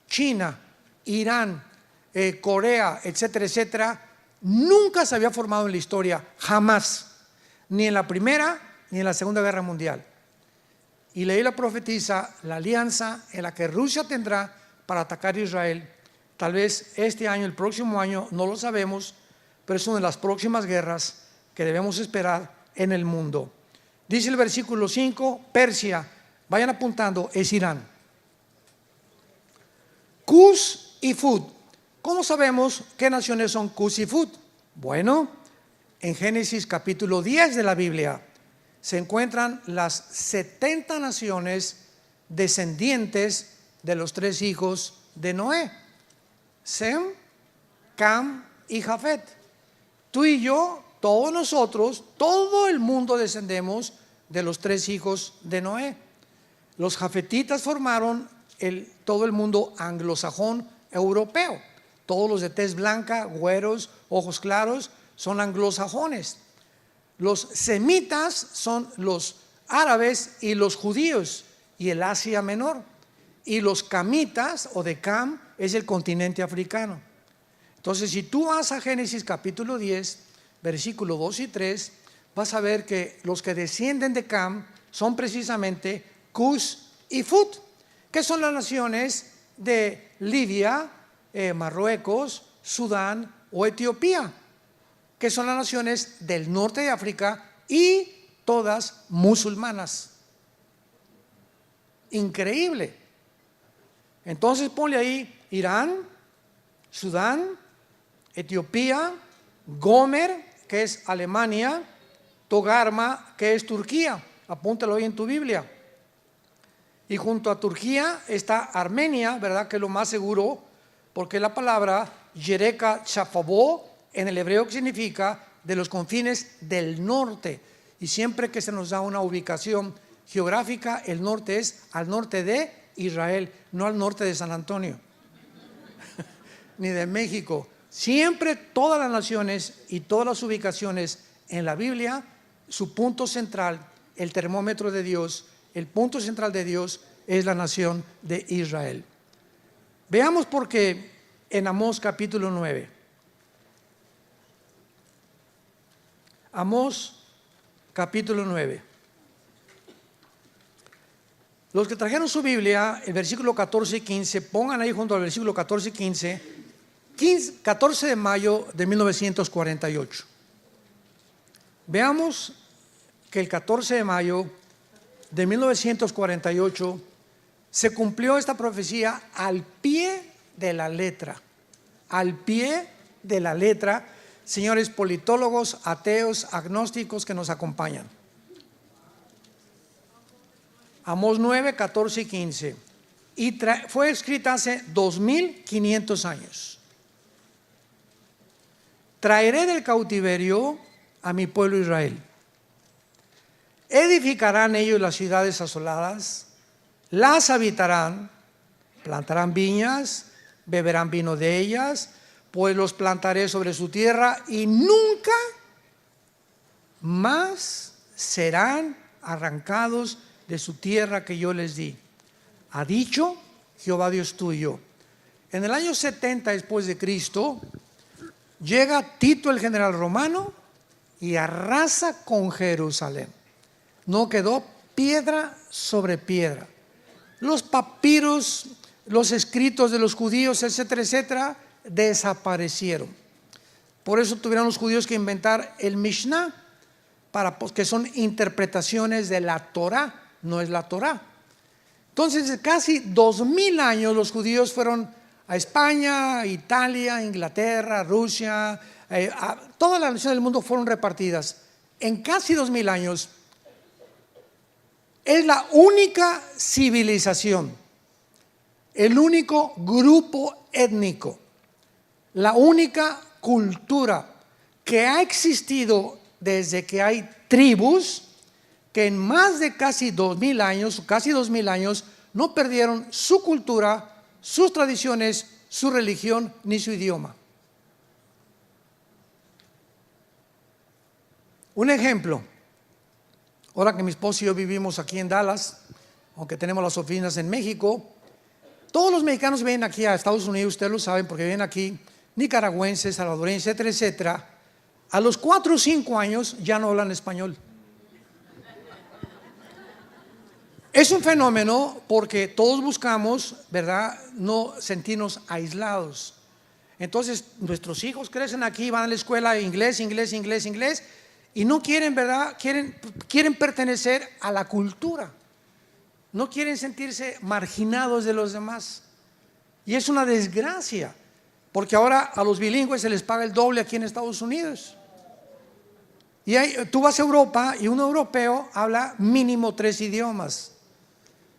China, Irán, Corea, etcétera, etcétera. Nunca se había formado en la historia, jamás, ni en la Primera ni en la Segunda Guerra Mundial. Y la Biblia profetiza la alianza en la que Rusia tendrá para atacar a Israel. Tal vez este año, el próximo año, no lo sabemos, pero es una de las próximas guerras que debemos esperar en el mundo. Dice el versículo 5, Persia, vayan apuntando, es Irán. Cus y Fut. ¿Cómo sabemos qué naciones son Cus y Fut? Bueno, en Génesis capítulo 10 de la Biblia se encuentran las 70 naciones descendientes de los 3 hijos de Noé: Sem, Cam y Jafet. Tú y yo, todos nosotros, todo el mundo descendemos de los 3 hijos de Noé. Los jafetitas formaron todo el mundo anglosajón europeo. Todos los de tez blanca, güeros, ojos claros, son anglosajones. Los semitas son los árabes y los judíos y el Asia Menor. Y los camitas o de Cam es el continente africano. Entonces, si tú vas a Génesis capítulo 10, versículo 2 y 3, vas a ver que los que descienden de Cam son precisamente Cus y Fut, que son las naciones de Libia, Marruecos, Sudán o Etiopía, que son las naciones del norte de África y todas musulmanas. Increíble. Entonces ponle ahí Irán, Sudán, Etiopía, Gomer, que es Alemania, Togarma, que es Turquía. Apúntalo ahí en tu Biblia. Y junto a Turquía está Armenia, ¿verdad? Que es lo más seguro, porque la palabra Yereka Chafabó en el hebreo que significa de los confines del norte. Y siempre que se nos da una ubicación geográfica, el norte es al norte de Israel, no al norte de San Antonio ni de México. Siempre todas las naciones y todas las ubicaciones en la Biblia, su punto central, el termómetro de Dios, el punto central de Dios es la nación de Israel. Veamos por qué en Amós capítulo 9. Amós capítulo 9. Los que trajeron su Biblia, el versículo 14 y 15, pongan ahí junto al versículo 14 y 15, 14 de mayo de 1948. Veamos que el 14 de mayo de 1948 se cumplió esta profecía al pie de la letra. Al pie de la letra, señores politólogos, ateos, agnósticos que nos acompañan. Amós 9, 14 y 15. Y fue escrita hace 2500 años. Traeré del cautiverio a mi pueblo Israel. Edificarán ellos las ciudades asoladas, las habitarán, plantarán viñas, beberán vino de ellas, pues los plantaré sobre su tierra y nunca más serán arrancados de su tierra que yo les di. Ha dicho Jehová Dios tuyo. En el año 70 después de Cristo, llega Tito el general romano y arrasa con Jerusalén. No quedó piedra sobre piedra. Los papiros, los escritos de los judíos, etcétera, etcétera, desaparecieron. Por eso tuvieron los judíos que inventar el Mishnah, que son interpretaciones de la Torah, no es la Torah. Entonces, casi 2000 años los judíos fueron a España, Italia, Inglaterra, Rusia, todas las naciones del mundo fueron repartidas. En casi 2000 años es la única civilización, el único grupo étnico, la única cultura que ha existido desde que hay tribus, que en más de casi 2000 años, no perdieron su cultura, sus tradiciones, su religión ni su idioma. Un ejemplo, ahora que mi esposo y yo vivimos aquí en Dallas, aunque tenemos las oficinas en México, todos los mexicanos que vienen aquí a Estados Unidos, ustedes lo saben porque vienen aquí, nicaragüenses, salvadoreños, etcétera, etcétera, a los 4 o 5 años ya no hablan español. Es un fenómeno porque todos buscamos, ¿verdad?, no sentirnos aislados. Entonces nuestros hijos crecen aquí, van a la escuela inglés, y no quieren, ¿verdad?, quieren pertenecer a la cultura. No quieren sentirse marginados de los demás. Y es una desgracia, porque ahora a los bilingües se les paga el doble aquí en Estados Unidos. Y tú vas a Europa y un europeo habla mínimo 3 idiomas.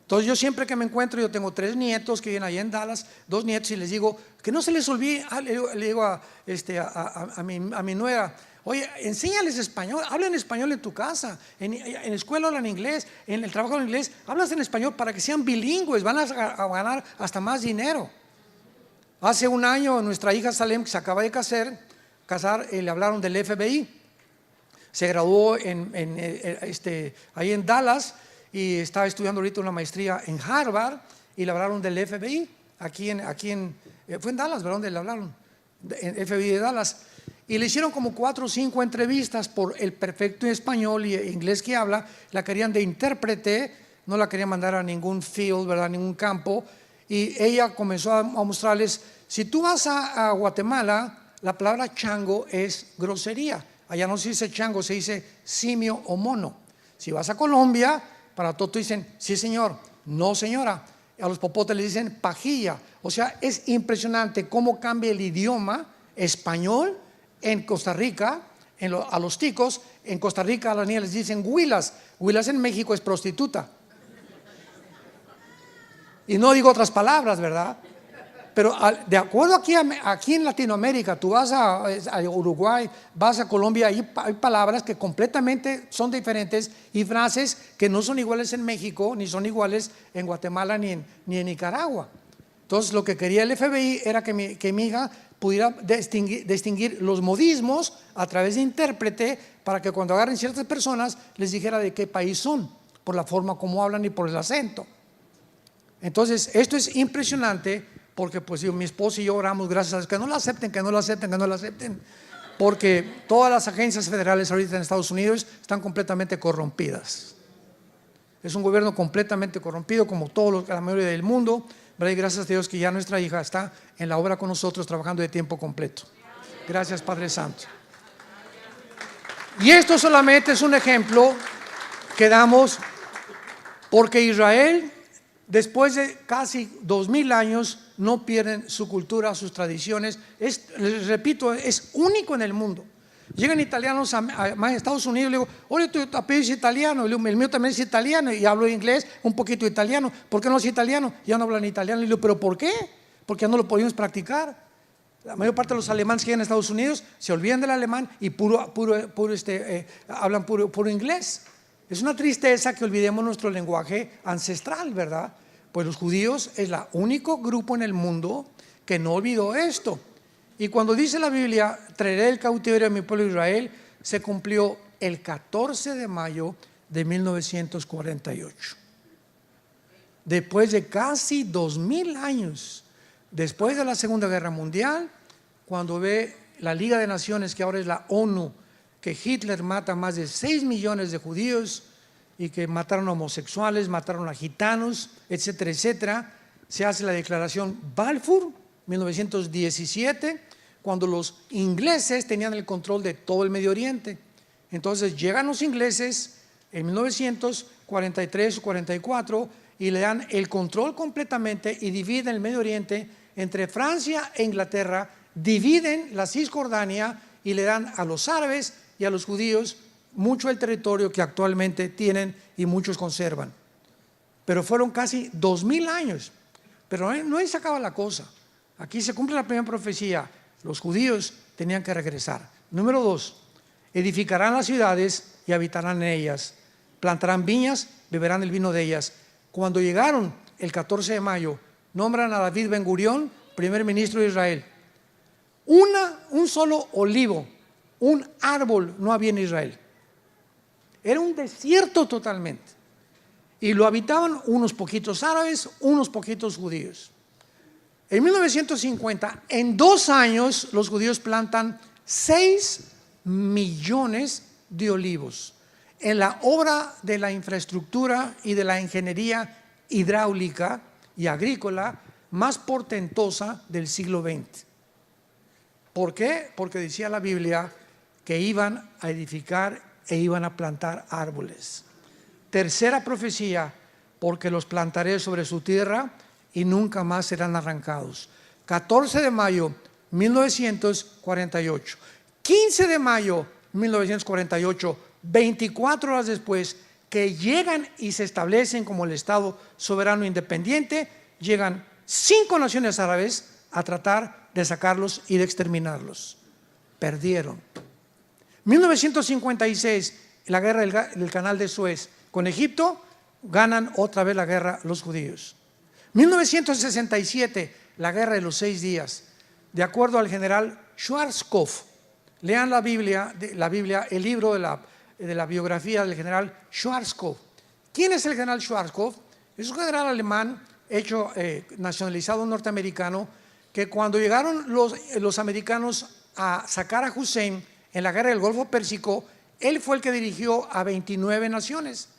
Entonces yo siempre que me encuentro, yo tengo 3 nietos que viven allá en Dallas, 2 nietos, y les digo que no se les olvide, le digo a mi nuera, oye, enséñales español, hablen español en tu casa, en la escuela hablan inglés, en el trabajo hablan inglés, hablas en español para que sean bilingües, van a ganar hasta más dinero. Hace un año nuestra hija Salem, que se acaba de casar, le hablaron del FBI. Se graduó ahí en Dallas y está estudiando ahorita una maestría en Harvard y le hablaron del FBI. Fue en Dallas, ¿verdad? Donde le hablaron, en FBI de Dallas. Y le hicieron como 4 o 5 entrevistas por el perfecto español y inglés que habla. La querían de intérprete, no la querían mandar a ningún field, ¿verdad?, ningún campo. Y ella comenzó a mostrarles, si tú vas a Guatemala, la palabra chango es grosería. Allá no se dice chango, se dice simio o mono. Si vas a Colombia, para todo dicen sí señor, no señora. A los popotes les dicen pajilla. O sea, es impresionante cómo cambia el idioma español en Costa Rica. A los ticos, en Costa Rica a las niñas les dicen huilas. Huilas en México es prostituta. Y no digo otras palabras, ¿verdad? Pero de acuerdo aquí en Latinoamérica, tú vas a Uruguay, vas a Colombia, hay palabras que completamente son diferentes y frases que no son iguales en México, ni son iguales en Guatemala, ni en Nicaragua. Entonces lo que quería el FBI era que mi hija pudiera distinguir los modismos a través de intérprete, para que cuando agarren ciertas personas les dijera de qué país son, por la forma como hablan y por el acento. Entonces esto es impresionante, porque pues mi esposo y yo oramos, gracias a Dios, que no lo acepten, porque todas las agencias federales ahorita en Estados Unidos están completamente corrompidas. Es un gobierno completamente corrompido, como la mayoría del mundo, ¿verdad? Y gracias a Dios que ya nuestra hija está en la obra con nosotros, trabajando de tiempo completo. Gracias, Padre Santo. Y esto solamente es un ejemplo que damos, porque Israel, después de casi 2000 años, no pierden su cultura, sus tradiciones. Les repito, es único en el mundo. Llegan italianos a Estados Unidos y le digo, oye, tu apellido es italiano, el mío también es italiano, y hablo inglés, un poquito italiano. ¿Por qué no es italiano? Ya no hablan italiano. Y le digo, ¿pero por qué? Porque ya no lo podemos practicar. La mayor parte de los alemanes que llegan a Estados Unidos se olvidan del alemán y hablan puro inglés. Es una tristeza que olvidemos nuestro lenguaje ancestral, ¿verdad? Pues los judíos es el único grupo en el mundo que no olvidó esto. Y cuando dice la Biblia, traeré el cautiverio a mi pueblo Israel, se cumplió el 14 de mayo de 1948. Después de casi 2000 años, después de la Segunda Guerra Mundial, cuando ve la Liga de Naciones, que ahora es la ONU, que Hitler mata más de 6 millones de judíos y que mataron a homosexuales, mataron a gitanos, etcétera, etcétera, se hace la declaración Balfour, 1917, cuando los ingleses tenían el control de todo el Medio Oriente. Entonces llegan los ingleses en 1943 o 44 y le dan el control completamente y dividen el Medio Oriente entre Francia e Inglaterra, dividen la Cisjordania y le dan a los árabes y a los judíos mucho el territorio que actualmente tienen y muchos conservan. Pero fueron casi 2000 años. Pero no ahí se acaba la cosa. Aquí se cumple la primera profecía. Los judíos tenían que regresar. Número 2, edificarán las ciudades y habitarán en ellas. Plantarán viñas, beberán el vino de ellas. Cuando llegaron el 14 de mayo, nombran a David Ben Gurión primer ministro de Israel. Un solo olivo, un árbol no había en Israel. Era un desierto totalmente. Y lo habitaban unos poquitos árabes, unos poquitos judíos. En 1950, en 2 años, los judíos plantan 6 millones de olivos en la obra de la infraestructura y de la ingeniería hidráulica y agrícola más portentosa del siglo XX. ¿Por qué? Porque decía la Biblia que iban a edificar e iban a plantar árboles. Tercera profecía, porque los plantaré sobre su tierra y nunca más serán arrancados. 14 de mayo 1948. 15 de mayo 1948, 24 horas después, que llegan y se establecen como el Estado soberano independiente, llegan 5 naciones árabes a tratar de sacarlos y de exterminarlos. Perdieron. 1956, la guerra del Canal de Suez con Egipto, ganan otra vez la guerra los judíos. 1967, la guerra de los 6 días. De acuerdo al general Schwarzkopf, lean la Biblia, el libro de la biografía del general Schwarzkopf. ¿Quién es el general Schwarzkopf? Es un general alemán nacionalizado norteamericano, que cuando llegaron los americanos a sacar a Hussein en la guerra del Golfo Pérsico, él fue el que dirigió a 29 naciones.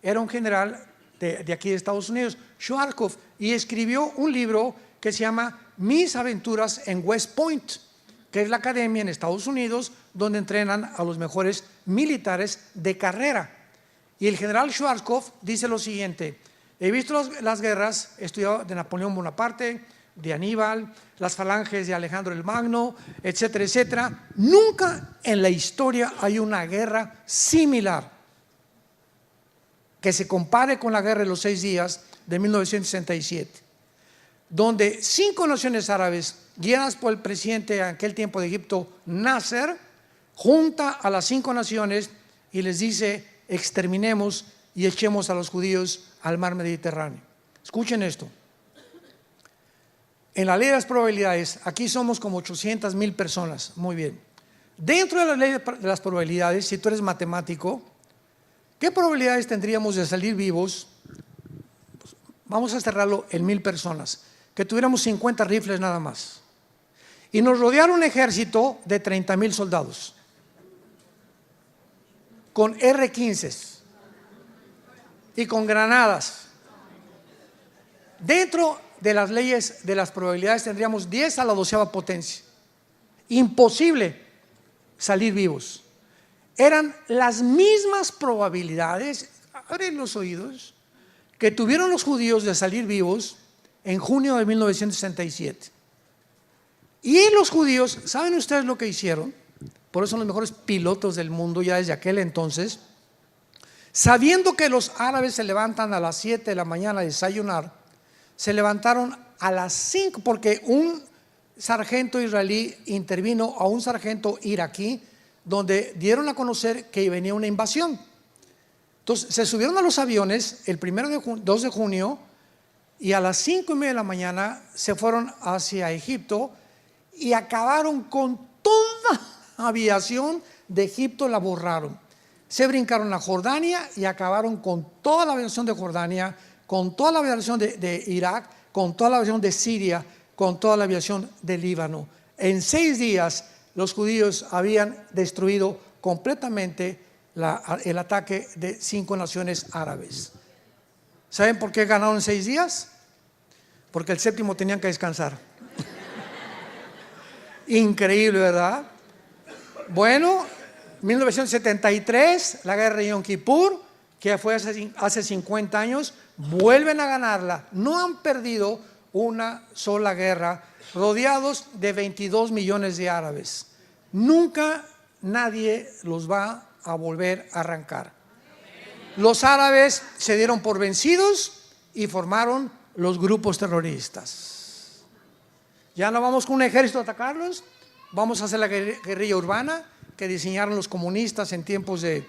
Era un general de aquí de Estados Unidos, Schwarzkopf, y escribió un libro que se llama Mis aventuras en West Point, que es la academia en Estados Unidos donde entrenan a los mejores militares de carrera. Y el general Schwarzkopf dice lo siguiente: he visto las guerras, he estudiado de Napoleón Bonaparte, de Aníbal, las falanges de Alejandro el Magno, etcétera, etcétera. Nunca en la historia hay una guerra similar que se compare con la guerra de los 6 días de 1967, donde 5 naciones árabes, guiadas por el presidente en aquel tiempo de Egipto, Nasser, junta a las 5 naciones y les dice: exterminemos y echemos a los judíos al mar Mediterráneo. Escuchen esto. En la ley de las probabilidades, aquí somos como 800,000 personas, muy bien. Dentro de la ley de las probabilidades, si tú eres matemático, ¿qué probabilidades tendríamos de salir vivos? Pues vamos a cerrarlo en 1000 personas, que tuviéramos 50 rifles nada más. Y nos rodeara un ejército de 30,000 soldados, con R-15 y con granadas. Dentro de las leyes de las probabilidades tendríamos 10 a la 12ª potencia. Imposible salir vivos. Eran las mismas probabilidades, abren los oídos, que tuvieron los judíos de salir vivos en junio de 1967. Y los judíos, ¿saben ustedes lo que hicieron? Por eso son los mejores pilotos del mundo ya desde aquel entonces. Sabiendo que los árabes se levantan a las 7 de la mañana a desayunar, se levantaron a las 5 porque un sargento israelí intervino a un sargento iraquí donde dieron a conocer que venía una invasión. Entonces se subieron a los aviones el 2 de junio y a las 5:30 de la mañana se fueron hacia Egipto y acabaron con toda la aviación de Egipto, la borraron. Se brincaron a Jordania y acabaron con toda la aviación de Jordania, con toda la aviación de Irak, con toda la aviación de Siria, con toda la aviación de Líbano. En 6 días los judíos habían destruido completamente el ataque de 5 naciones árabes. ¿Saben por qué ganaron en 6 días? Porque el 7º tenían que descansar. Increíble, ¿verdad? Bueno, 1973, la guerra de Yom Kippur, que fue hace 50 años, vuelven a ganarla. No han perdido una sola guerra, rodeados de 22 millones de árabes. Nunca nadie los va a volver a arrancar. Los árabes se dieron por vencidos y formaron los grupos terroristas. Ya no vamos con un ejército a atacarlos, vamos a hacer la guerrilla urbana que diseñaron los comunistas en tiempos de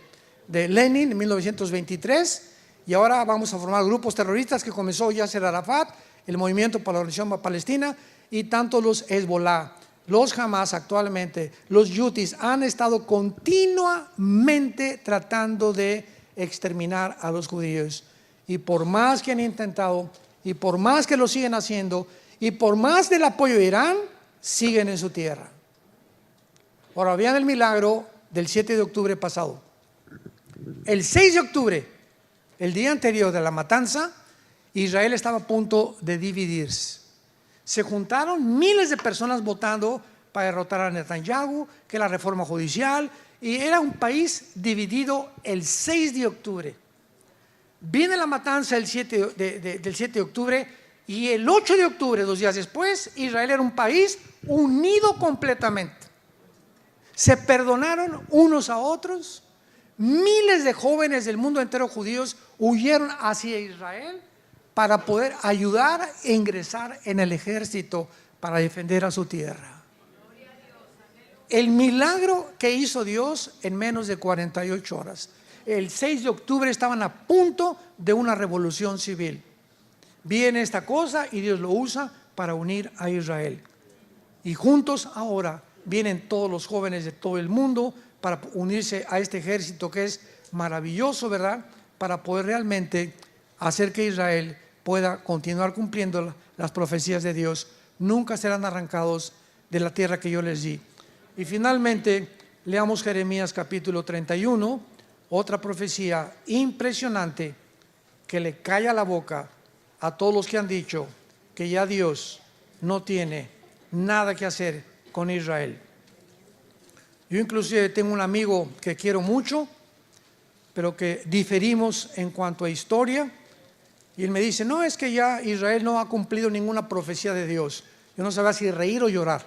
Lenin en 1923, y ahora vamos a formar grupos terroristas que comenzó Yasser Arafat, el Movimiento para la Liberación Palestina, y tanto los Hezbollah, los Hamas actualmente, los Houthis han estado continuamente tratando de exterminar a los judíos. Y por más que han intentado, y por más que lo siguen haciendo, y por más del apoyo de Irán, siguen en su tierra. Ahora vean el milagro del 7 de octubre pasado. El 6 de octubre, el día anterior de la matanza, Israel estaba a punto de dividirse. Se juntaron miles de personas votando para derrotar a Netanyahu, que la reforma judicial, y era un país dividido el 6 de octubre. Viene la matanza del 7 de octubre, y el 8 de octubre, 2 días después, Israel era un país unido completamente. Se perdonaron unos a otros. Miles de jóvenes del mundo entero judíos huyeron hacia Israel para poder ayudar e ingresar en el ejército para defender a su tierra. El milagro que hizo Dios en menos de 48 horas. El 6 de octubre estaban a punto de una revolución civil. Viene esta cosa y Dios lo usa para unir a Israel. Y juntos ahora vienen todos los jóvenes de todo el mundo para unirse a este ejército que es maravilloso, ¿verdad? Para poder realmente hacer que Israel pueda continuar cumpliendo las profecías de Dios. Nunca serán arrancados de la tierra que yo les di. Y finalmente, leamos Jeremías capítulo 31, otra profecía impresionante que le calla la boca a todos los que han dicho que ya Dios no tiene nada que hacer con Israel. Yo inclusive tengo un amigo que quiero mucho, pero que diferimos en cuanto a historia, y él me dice, no, es que ya Israel no ha cumplido ninguna profecía de Dios. Yo no sabía si reír o llorar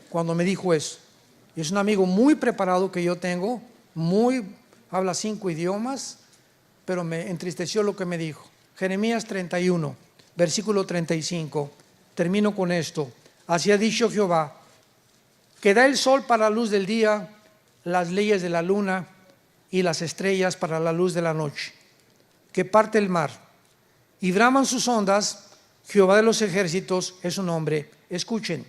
cuando me dijo eso. Y es un amigo muy preparado que yo tengo, habla 5 idiomas, pero me entristeció lo que me dijo. Jeremías 31, versículo 35, termino con esto. Así ha dicho Jehová, que da el sol para la luz del día, las leyes de la luna y las estrellas para la luz de la noche, que parte el mar y braman sus ondas, Jehová de los ejércitos es su nombre. Escuchen,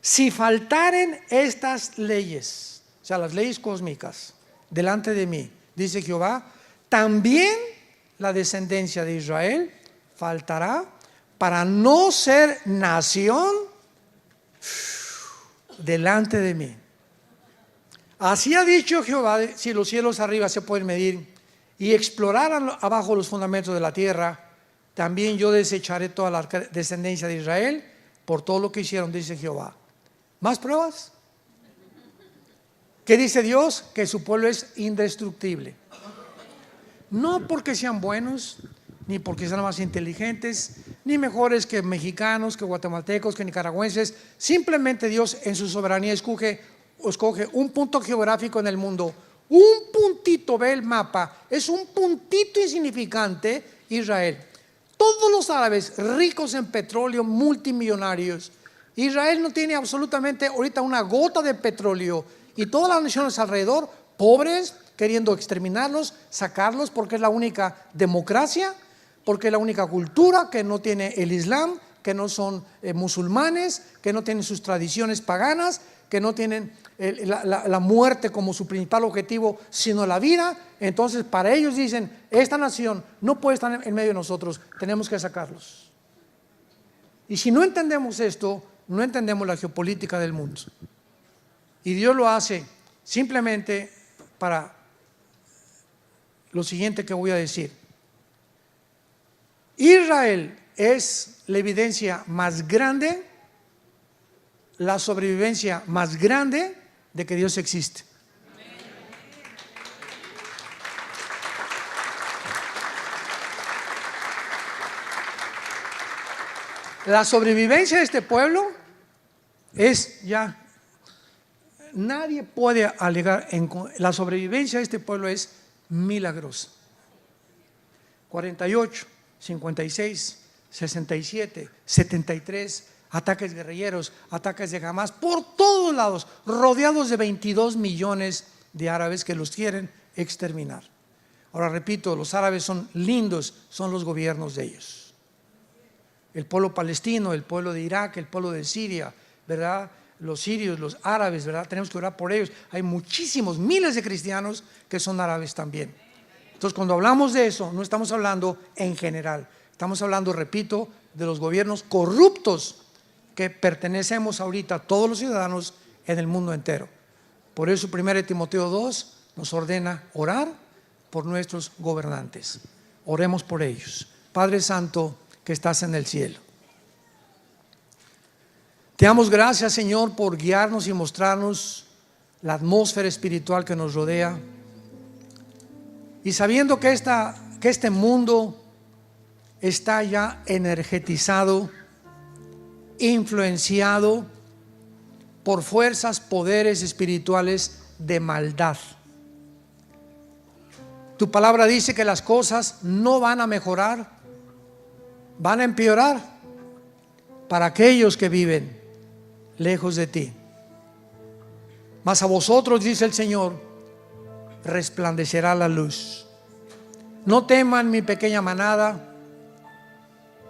si faltaren estas leyes, o sea, las leyes cósmicas, delante de mí, dice Jehová, también la descendencia de Israel faltará para no ser nación delante de mí. Así ha dicho Jehová, si los cielos arriba se pueden medir y explorar abajo los fundamentos de la tierra, también yo desecharé toda la descendencia de Israel por todo lo que hicieron, dice Jehová. ¿Más pruebas? ¿Qué dice Dios? Que su pueblo es indestructible. No porque sean buenos, ni porque sean más inteligentes, ni mejores que mexicanos, que guatemaltecos, que nicaragüenses. Simplemente Dios en su soberanía escoge un punto geográfico en el mundo, un puntito, ve el mapa, es un puntito insignificante, Israel. Todos los árabes ricos en petróleo, multimillonarios. Israel no tiene absolutamente ahorita una gota de petróleo, y todas las naciones alrededor, pobres, queriendo exterminarlos, sacarlos, porque es la única democracia, porque es la única cultura que no tiene el Islam, que no son musulmanes, que no tienen sus tradiciones paganas, que no tienen la muerte como su principal objetivo, sino la vida. Entonces para ellos dicen, esta nación no puede estar en medio de nosotros, tenemos que sacarlos. Y si no entendemos esto, no entendemos la geopolítica del mundo. Y Dios lo hace simplemente para lo siguiente que voy a decir. Israel es la evidencia más grande, la sobrevivencia más grande de que Dios existe. La sobrevivencia de este pueblo es ya, nadie puede alegar, la sobrevivencia de este pueblo es milagrosa. 48, 56, 67, 73, ataques guerrilleros, ataques de Hamas, por todos lados, rodeados de 22 millones de árabes que los quieren exterminar. Ahora repito, los árabes son lindos, son los gobiernos de ellos. El pueblo palestino, el pueblo de Irak, el pueblo de Siria, ¿verdad? Los sirios, los árabes, ¿verdad? Tenemos que orar por ellos. Hay muchísimos, miles de cristianos que son árabes también. Entonces, cuando hablamos de eso, no estamos hablando en general. Estamos hablando, repito, de los gobiernos corruptos que pertenecemos ahorita todos los ciudadanos en el mundo entero. Por eso 1 Timoteo 2 nos ordena orar por nuestros gobernantes. Oremos por ellos. Padre Santo, que estás en el cielo, te damos gracias, Señor, por guiarnos y mostrarnos la atmósfera espiritual que nos rodea, y sabiendo que este mundo está ya energetizado, influenciado por fuerzas, poderes espirituales de maldad. Tu palabra dice que las cosas no van a mejorar, van a empeorar para aquellos que viven lejos de ti. Mas a vosotros, dice el Señor, resplandecerá la luz. No teman, mi pequeña manada,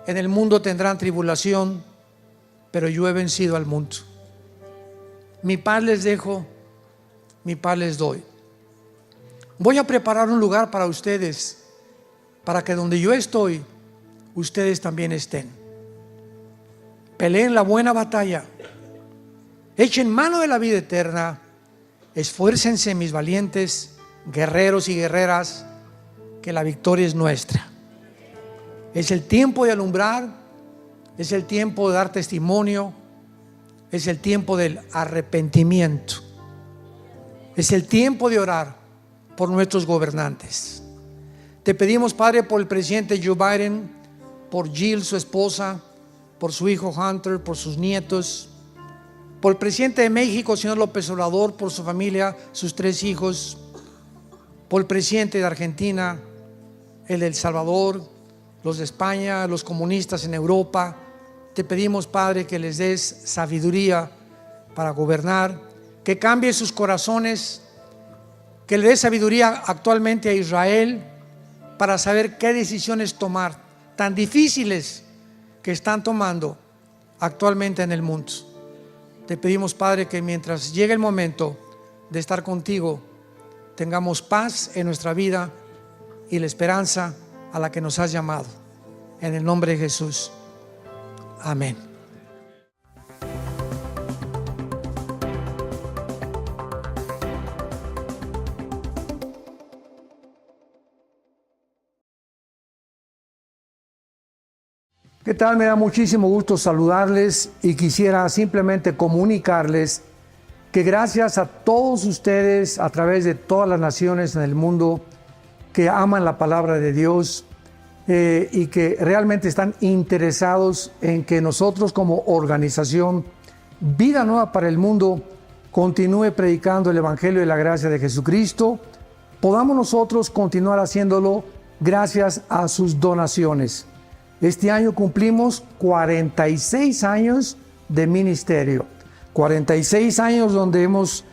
en el mundo tendrán tribulación, pero yo he vencido al mundo. Mi paz les dejo, mi paz les doy. Voy a preparar un lugar para ustedes, para que donde yo estoy, ustedes también estén. Peleen la buena batalla, echen mano de la vida eterna, esfuércense, mis valientes guerreros y guerreras, que la victoria es nuestra. Es el tiempo de alumbrar, es el tiempo de dar testimonio, es el tiempo del arrepentimiento, es el tiempo de orar por nuestros gobernantes. Te pedimos, Padre, por el presidente Joe Biden, por Jill, su esposa, por su hijo Hunter, por sus nietos, por el presidente de México, señor López Obrador, por su familia, sus 3 hijos, por el presidente de Argentina, el de El Salvador, los de España, los comunistas en Europa. Te pedimos, Padre, que les des sabiduría para gobernar, que cambie sus corazones, que le des sabiduría actualmente a Israel para saber qué decisiones tomar, tan difíciles que están tomando actualmente en el mundo. Te pedimos, Padre, que mientras llegue el momento de estar contigo, tengamos paz en nuestra vida y la esperanza a la que nos has llamado. En el nombre de Jesús. Amén. ¿Qué tal? Me da muchísimo gusto saludarles y quisiera simplemente comunicarles que gracias a todos ustedes a través de todas las naciones en el mundo que aman la palabra de Dios y que realmente están interesados en que nosotros como organización Vida Nueva para el Mundo continúe predicando el Evangelio de la gracia de Jesucristo, podamos nosotros continuar haciéndolo gracias a sus donaciones. Este año cumplimos 46 años de ministerio, 46 años donde hemos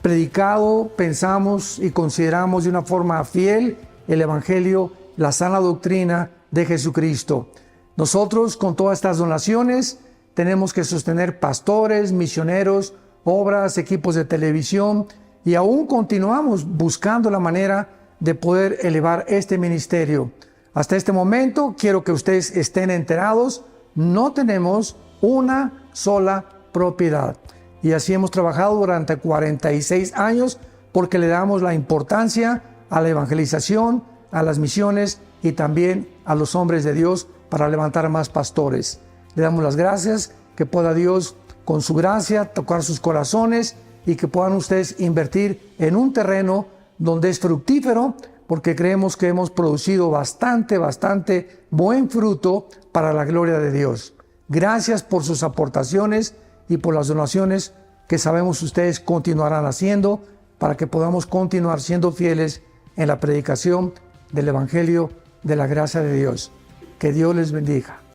predicado, pensamos y consideramos de una forma fiel el Evangelio, la sana doctrina de Jesucristo. Nosotros con todas estas donaciones tenemos que sostener pastores, misioneros, obras, equipos de televisión y aún continuamos buscando la manera de poder elevar este ministerio. Hasta este momento quiero que ustedes estén enterados, no tenemos una sola propiedad. Y así hemos trabajado durante 46 años porque le damos la importancia a la evangelización, a las misiones y también a los hombres de Dios para levantar más pastores. Le damos las gracias, que pueda Dios con su gracia tocar sus corazones y que puedan ustedes invertir en un terreno donde es fructífero, porque creemos que hemos producido bastante buen fruto para la gloria de Dios. Gracias por sus aportaciones y por las donaciones que sabemos ustedes continuarán haciendo para que podamos continuar siendo fieles en la predicación del Evangelio de la gracia de Dios. Que Dios les bendiga.